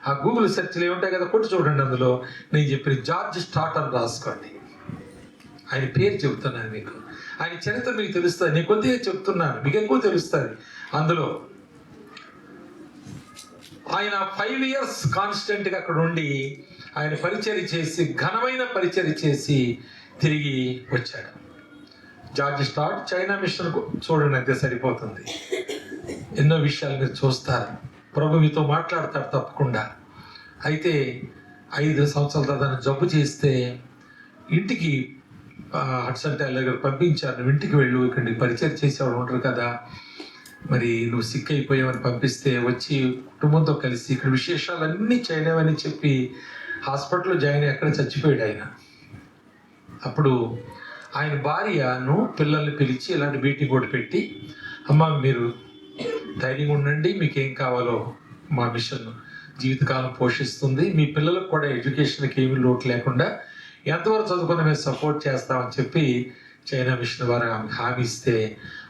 ఆ గూగుల్ సెర్చ్లు ఏముంటాయి కదా, కొట్టి చూడండి, అందులో నేను చెప్పిన జార్జ్ స్టార్ట్ అని రాసుకోండి. ఆయన పేరు చెబుతున్నాను మీకు, ఆయన చరిత్ర మీకు తెలుస్తుంది. నేను కొద్దిగా చెప్తున్నాను, మీకు ఎక్కువ తెలుస్తుంది. అందులో ఆయన 5 years కాన్స్టెంట్గా అక్కడ ఉండి ఆయన పరిచర్య చేసి, ఘనమైన పరిచర్య చేసి తిరిగి వచ్చాడు. జార్జ్ స్టార్ట్ చైనా మిషన్ చూడండి, అంతే సరిపోతుంది. ఎన్నో విషయాలు మీరు చూస్తారు, ప్రభు మీతో మాట్లాడతాడు తప్పకుండా. అయితే 5 సంవత్సరాల తర్వాత జబ్బు చేస్తే ఇంటికి హడ్సన్ టైలర్ గారు పంపించారు, నువ్వు ఇంటికి వెళ్ళు, ఇక్కడ నీకు పరిచయం చేసేవాడు ఉంటారు కదా, మరి నువ్వు సిక్ అయిపోయావని పంపిస్తే వచ్చి కుటుంబంతో కలిసి ఇక్కడ విశేషాలన్నీ చేయలేవని చెప్పి హాస్పిటల్లో జాయిన్ అయ్యి అక్కడ చచ్చిపోయాడు ఆయన. అప్పుడు ఆయన భార్యను పిల్లల్ని పిలిచి ఇలాంటి మీటింగ్ కూడా పెట్టి, అమ్మ మీరు ధైర్యంగా ఉండండి, మీకేం కావాలో మా మిషన్ జీవితకాలం పోషిస్తుంది, మీ పిల్లలకు కూడా ఎడ్యుకేషన్కి ఏమీ లోటు లేకుండా ఎంతవరకు చదువుకున్నా మేము సపోర్ట్ చేస్తామని చెప్పి చైనా మిషన్ వారు ఆమె హామీ ఇస్తే,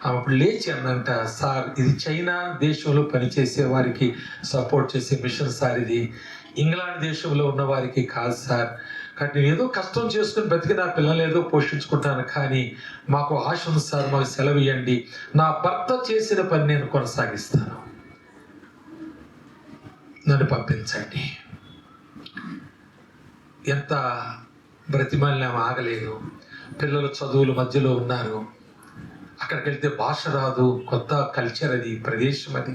ఆమె అప్పుడు లేచి అన్నంట, సార్ ఇది చైనా దేశంలో పనిచేసే వారికి సపోర్ట్ చేసే మిషన్ సార్, ఇది ఇంగ్లాండ్ దేశంలో ఉన్న వారికి కాదు సార్. కాబట్టి నేను ఏదో కష్టం చేసుకుని బతికి నా పిల్లలు ఏదో పోషించుకుంటాను, కానీ మాకు ఆశ ఉంది సార్, మాకు సెలవు ఇవ్వండి, నా భర్త చేసిన పని నేను కొనసాగిస్తాను, నన్ను పంపించండి. ఎంత బ్రతిమాలినా ఆగలేదు. పిల్లలు చదువుల మధ్యలో ఉన్నారు, అక్కడికి వెళ్తే భాష రాదు, కొత్త కల్చర్ అది, ప్రదేశం అది.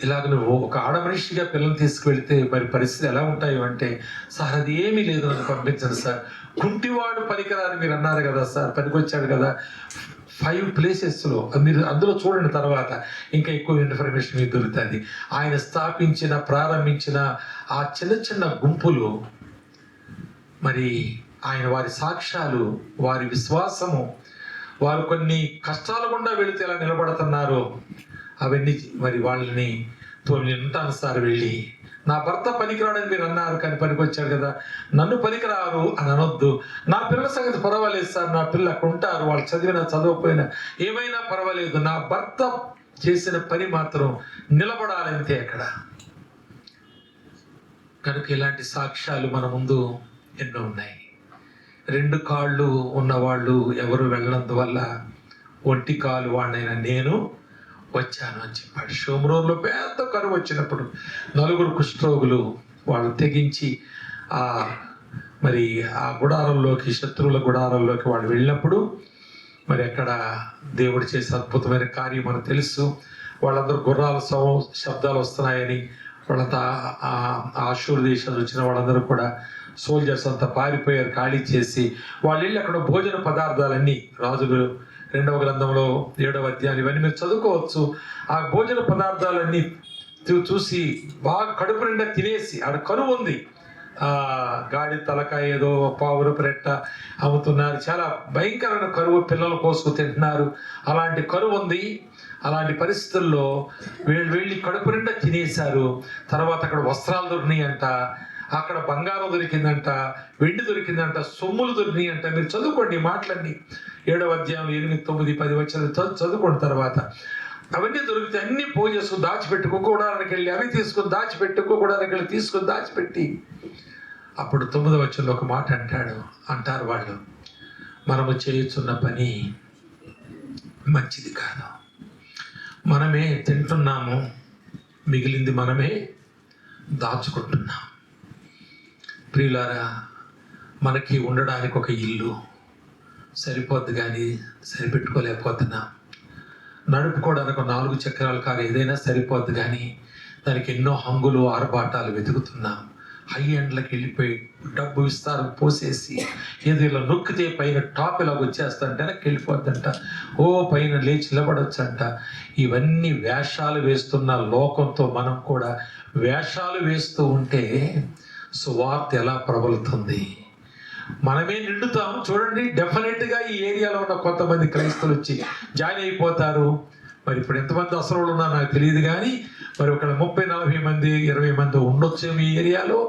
ఇలాగ నువ్వు ఒక ఆడ మనిషిగా పిల్లల్ని తీసుకువెళ్తే మరి పరిస్థితి ఎలా ఉంటాయి అంటే, సార్ అది ఏమీ లేదు, నన్ను పంపించండి సార్. కుంటివాడు పనికిరాని మీరు అన్నారు కదా సార్, పనికొచ్చాడు కదా, 5 ప్లేసెస్లో మీరు అందులో చూడండి, తర్వాత ఇంకా ఎక్కువ ఇన్ఫర్మేషన్ మీకు దొరుకుతుంది. ఆయన ప్రారంభించిన ఆ చిన్న చిన్న గుంపులు, మరి ఆయన వారి సాక్ష్యాలు, వారి విశ్వాసము, వారు కొన్ని కష్టాల గుండా వెళితే ఎలా నిలబడుతున్నారో అవన్నీ, మరి వాళ్ళని నేను ఉంటాను సార్ వెళ్ళి, నా భర్త పనికిరాడని మీరు అన్నారు కానీ పనికొచ్చాడు కదా, నన్ను పనికిరారు అని అనొద్దు. నా పిల్లల సంగతి పర్వాలేదు సార్, నా పిల్లలు అక్కడ ఉంటారు, వాళ్ళు చదివినా చదవకపోయినా ఏమైనా పర్వాలేదు, నా భర్త చేసిన పని మాత్రం నిలబడాలంతే అక్కడ. కనుక ఇలాంటి సాక్ష్యాలు మన ముందు ఎన్నో ఉన్నాయి. 2 కాళ్ళు ఉన్నవాళ్ళు ఎవరు వెళ్ళనందువల్ల ఒంటి కాలు వాడినైనా నేను వచ్చాను అని చెప్పాడు. షోమ్రోన్లో పెద్ద కరువు వచ్చినప్పుడు 4 కుష్ఠరోగులు వాళ్ళు తెగించి మరి ఆ గుడారంలోకి, శత్రువుల గుడారంలోకి వాళ్ళు వెళ్ళినప్పుడు మరి అక్కడ దేవుడు చేసే అద్భుతమైన కార్యం మనకు తెలుసు. వాళ్ళందరూ గుర్రాల శబ్దాలు వస్తున్నాయని వాళ్ళంతా ఆషూరు దేశం వచ్చిన వాళ్ళందరూ కూడా సోల్జర్స్ అంతా పారిపోయారు, ఖాళీ చేసి. వాళ్ళు వెళ్ళి అక్కడ భోజన పదార్థాలన్నీ, రాజులు 2వ గ్రంథంలో 7వ అధ్యాయం ఇవన్నీ మీరు చదువుకోవచ్చు. ఆ భోజన పదార్థాలన్నీ చూసి బాగా కడుపు నిండా తినేసి, ఆడ కరువు ఉంది, గాడి తలకాయ ఏదో పావురపు రెట్ట అమ్ముతున్నారు, చాలా భయంకరమైన కరువు, పిల్లల కోసం తింటున్నారు, అలాంటి కరువు ఉంది. అలాంటి పరిస్థితుల్లో వీళ్ళు వెళ్ళి కడుపు నిండా తినేశారు. తర్వాత అక్కడ వస్త్రాలు దొరికినాయంట, అక్కడ బంగారం దొరికిందంట, వెండి దొరికిందంట, సొమ్ములు దొరికినాయంట. మీరు చదువుకోండి మాటలన్నీ, 7వ అధ్యాయం 8, 9, 10 వచ్చి చదువుకోండి. తర్వాత అవన్నీ దొరికితే అన్ని పోజేసుకుని దాచిపెట్టుకోకూడడానికి వెళ్ళి అవి తీసుకుని దాచిపెట్టుకోకూడడానికి వెళ్ళి తీసుకుని దాచిపెట్టి, అప్పుడు 9వ వచనంలో ఒక మాట అంటారు వాళ్ళు, మనము చేయుచున్న పని మంచిది కాదు, మనమే తింటున్నాము, మిగిలింది మనమే దాచుకుంటున్నాం. ప్రియులారా, మనకి ఉండడానికి ఒక ఇల్లు సరిపోద్ది కానీ సరిపెట్టుకోలేకపోతున్నాం. నడుపుకోవడానికి 4 చక్రాల కారు ఏదైనా సరిపోద్ది కానీ దానికి ఎన్నో హంగులు ఆర్భాటాలు వెతుకుతున్నాం. హై ఎండ్లకు వెళ్ళిపోయి డబ్బు విస్తారం పోసేసి ఏదో ఇలా నొక్కితే పైన టాప్ ఇలా వచ్చేస్తంటే వెనక్కి వెళ్ళిపోద్దంట, పైన లేచి నిలబడొచ్చంట. ఇవన్నీ వేషాలు వేస్తున్న లోకంతో మనం కూడా వేషాలు వేస్తూ ఉంటే సువార్త ఎలా ప్రబలుతుంది? మనమే నిండుతాం. చూడండి, డెఫినెట్గా ఈ ఏరియాలో ఉన్న కొంతమంది క్రైస్తవులు వచ్చి జాయిన్ అయిపోతారు. మరి ఇప్పుడు ఎంతమంది అసలు ఉన్నారో నాకు తెలియదు కానీ మరి ఒక 30, 40 మంది, 20 మంది ఉండొచ్చు ఈ ఏరియాలో.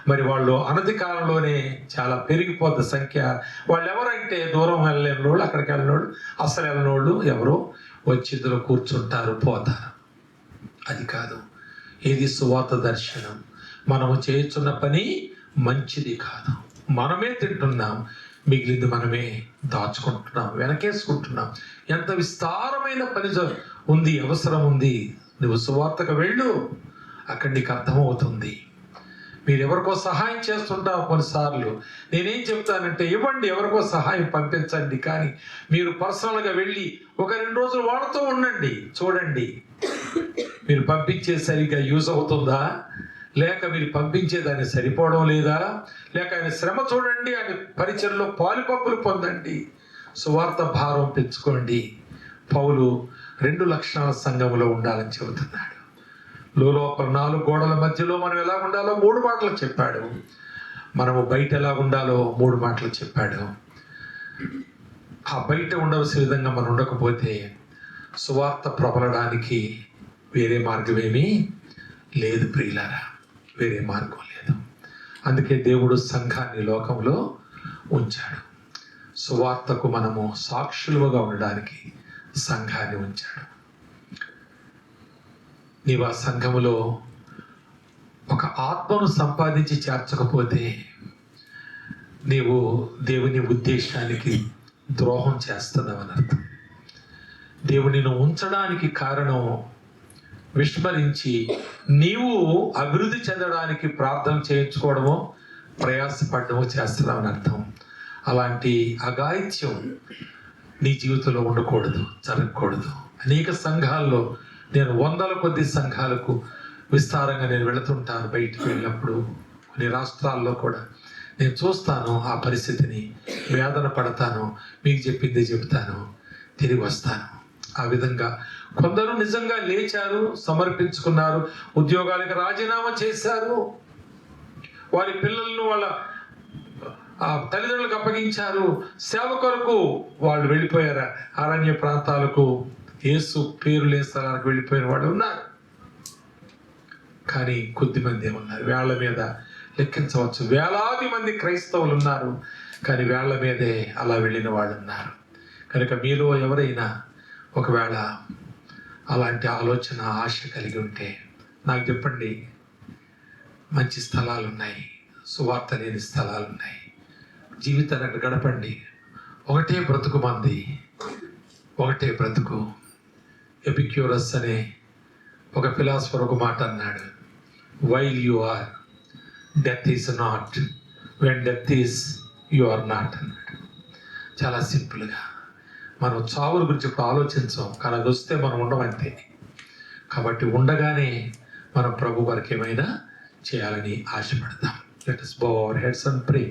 మరి వాళ్ళు అనతి కాలంలోనే చాలా పెరిగిపోద్ది సంఖ్య. వాళ్ళు ఎవరంటే దూరం వెళ్ళలేని వాళ్ళు, అక్కడికి వెళ్ళిన వాళ్ళు, అసలు వెళ్ళిన వాళ్ళు ఎవరో వచ్చి ఇందులో కూర్చుంటారు, పోతారు. అది కాదు, ఇది సువార్త దర్శనం. మనము చేస్తున్న పని మంచిది కాదు, మనమే తింటున్నాం, మిగిలింది మనమే దాచుకుంటున్నాం, వెనకేసుకుంటున్నాం. ఎంత విస్తారమైన పని ఉంది, అవసరం ఉంది. నువ్వు సువార్తకు వెళ్ళు, అక్కడ నీకు అర్థమవుతుంది. మీరు ఎవరికో సహాయం చేస్తుంటారు కొన్నిసార్లు. నేనేం చెప్తానంటే, ఇవ్వండి, ఎవరికో సహాయం పంపించండి, కానీ మీరు పర్సనల్గా వెళ్ళి ఒక 2 రోజులు వాళ్ళతో ఉండండి. చూడండి, మీరు పంపించేసరిగా యూజ్ అవుతుందా, లేక మీరు పంపించేదాన్ని సరిపోవడం లేదా, లేక ఆయన శ్రమ చూడండి, ఆయన పరిచయంలో పాలుపప్పులు పొందండి, సువార్త భారం పెంచుకోండి. పౌలు 2 లక్షణాల సంఘంలో ఉండాలని చెబుతున్నాడు. లోపల 4 గోడల మధ్యలో మనం ఎలా ఉండాలో 3 మాటలు చెప్పాడు. మనము బయట ఎలా ఉండాలో 3 మాటలు చెప్పాడు. ఆ బయట ఉండవలసిన విధంగా మనం ఉండకపోతే సువార్త ప్రబలడానికి వేరే మార్గం ఏమీ లేదు ప్రియులారా, వేరే మార్గం లేదు. అందుకే దేవుడు సంఘాన్ని లోకంలో ఉంచాడు. సువార్తకు మనము సాక్షులుగా ఉండడానికి సంఘాన్ని ఉంచాడు. నీవు ఆ సంఘములో ఒక ఆత్మను సంపాదించి చేర్చకపోతే నీవు దేవుని ఉద్దేశానికి ద్రోహం చేస్తున్నావని అర్థం. దేవునిని ఉంచడానికి కారణం విస్మరించి నీవు అభివృద్ధి చెందడానికి ప్రార్థన చేయించుకోవడమో ప్రయాసపడమో చేస్తున్నావని అర్థం. అలాంటి అఘాయిత్యం నీ జీవితంలో ఉండకూడదు, జరగకూడదు. అనేక సంఘాల్లో నేను 100ల కొద్ది సంఘాలకు విస్తారంగా నేను వెళుతుంటాను. బయటికి వెళ్ళినప్పుడు కొన్ని రాష్ట్రాల్లో కూడా నేను చూస్తాను ఆ పరిస్థితిని, వేదన పడతాను. మీకు చెప్పింది చెప్తాను. తిరిగి వస్తాను. ఆ విధంగా కొందరు నిజంగా లేచారు, సమర్పించుకున్నారు, ఉద్యోగాలకు రాజీనామా చేశారు, వారి పిల్లలను వాళ్ళ తల్లిదండ్రులకు అప్పగించారు, సేవ కొరకు వాళ్ళు వెళ్ళిపోయారు అరణ్య ప్రాంతాలకు, యేసు పేరు లేని స్థలానికి వెళ్ళిపోయిన వాళ్ళు ఉన్నారు. కానీ కొద్దిమంది ఉన్నారు, వేళ్ల మీద లెక్కించవచ్చు. వేలాది మంది క్రైస్తవులు ఉన్నారు, కానీ వేళ్ల మీదే అలా వెళ్ళిన వాళ్ళు ఉన్నారు. కనుక మీలో ఎవరైనా ఒకవేళ అలాంటి ఆలోచన, ఆశ కలిగి ఉంటే నాకు చెప్పండి. మంచి స్థలాలు ఉన్నాయి, సువార్త లేని స్థలాలు ఉన్నాయి. జీవితాన్ని అక్కడ గడపండి. ఒకటే బ్రతుకు మంది, ఒకటే బ్రతుకు. ఎపిక్యూరస్ అనే ఒక ఫిలాసఫర్ ఒక మాట అన్నాడు, while you are death is not, when death is you are not అన్నాడు. చాలా సింపుల్గా మనం చావుల గురించి ఇప్పుడు ఆలోచించాం, కానీ అది వస్తే మనం ఉండమంతే. కాబట్టి ఉండగానే మనం ప్రభు వారికి ఏమైనా చేయాలని ఆశపడతాం. Let us bow our heads and pray.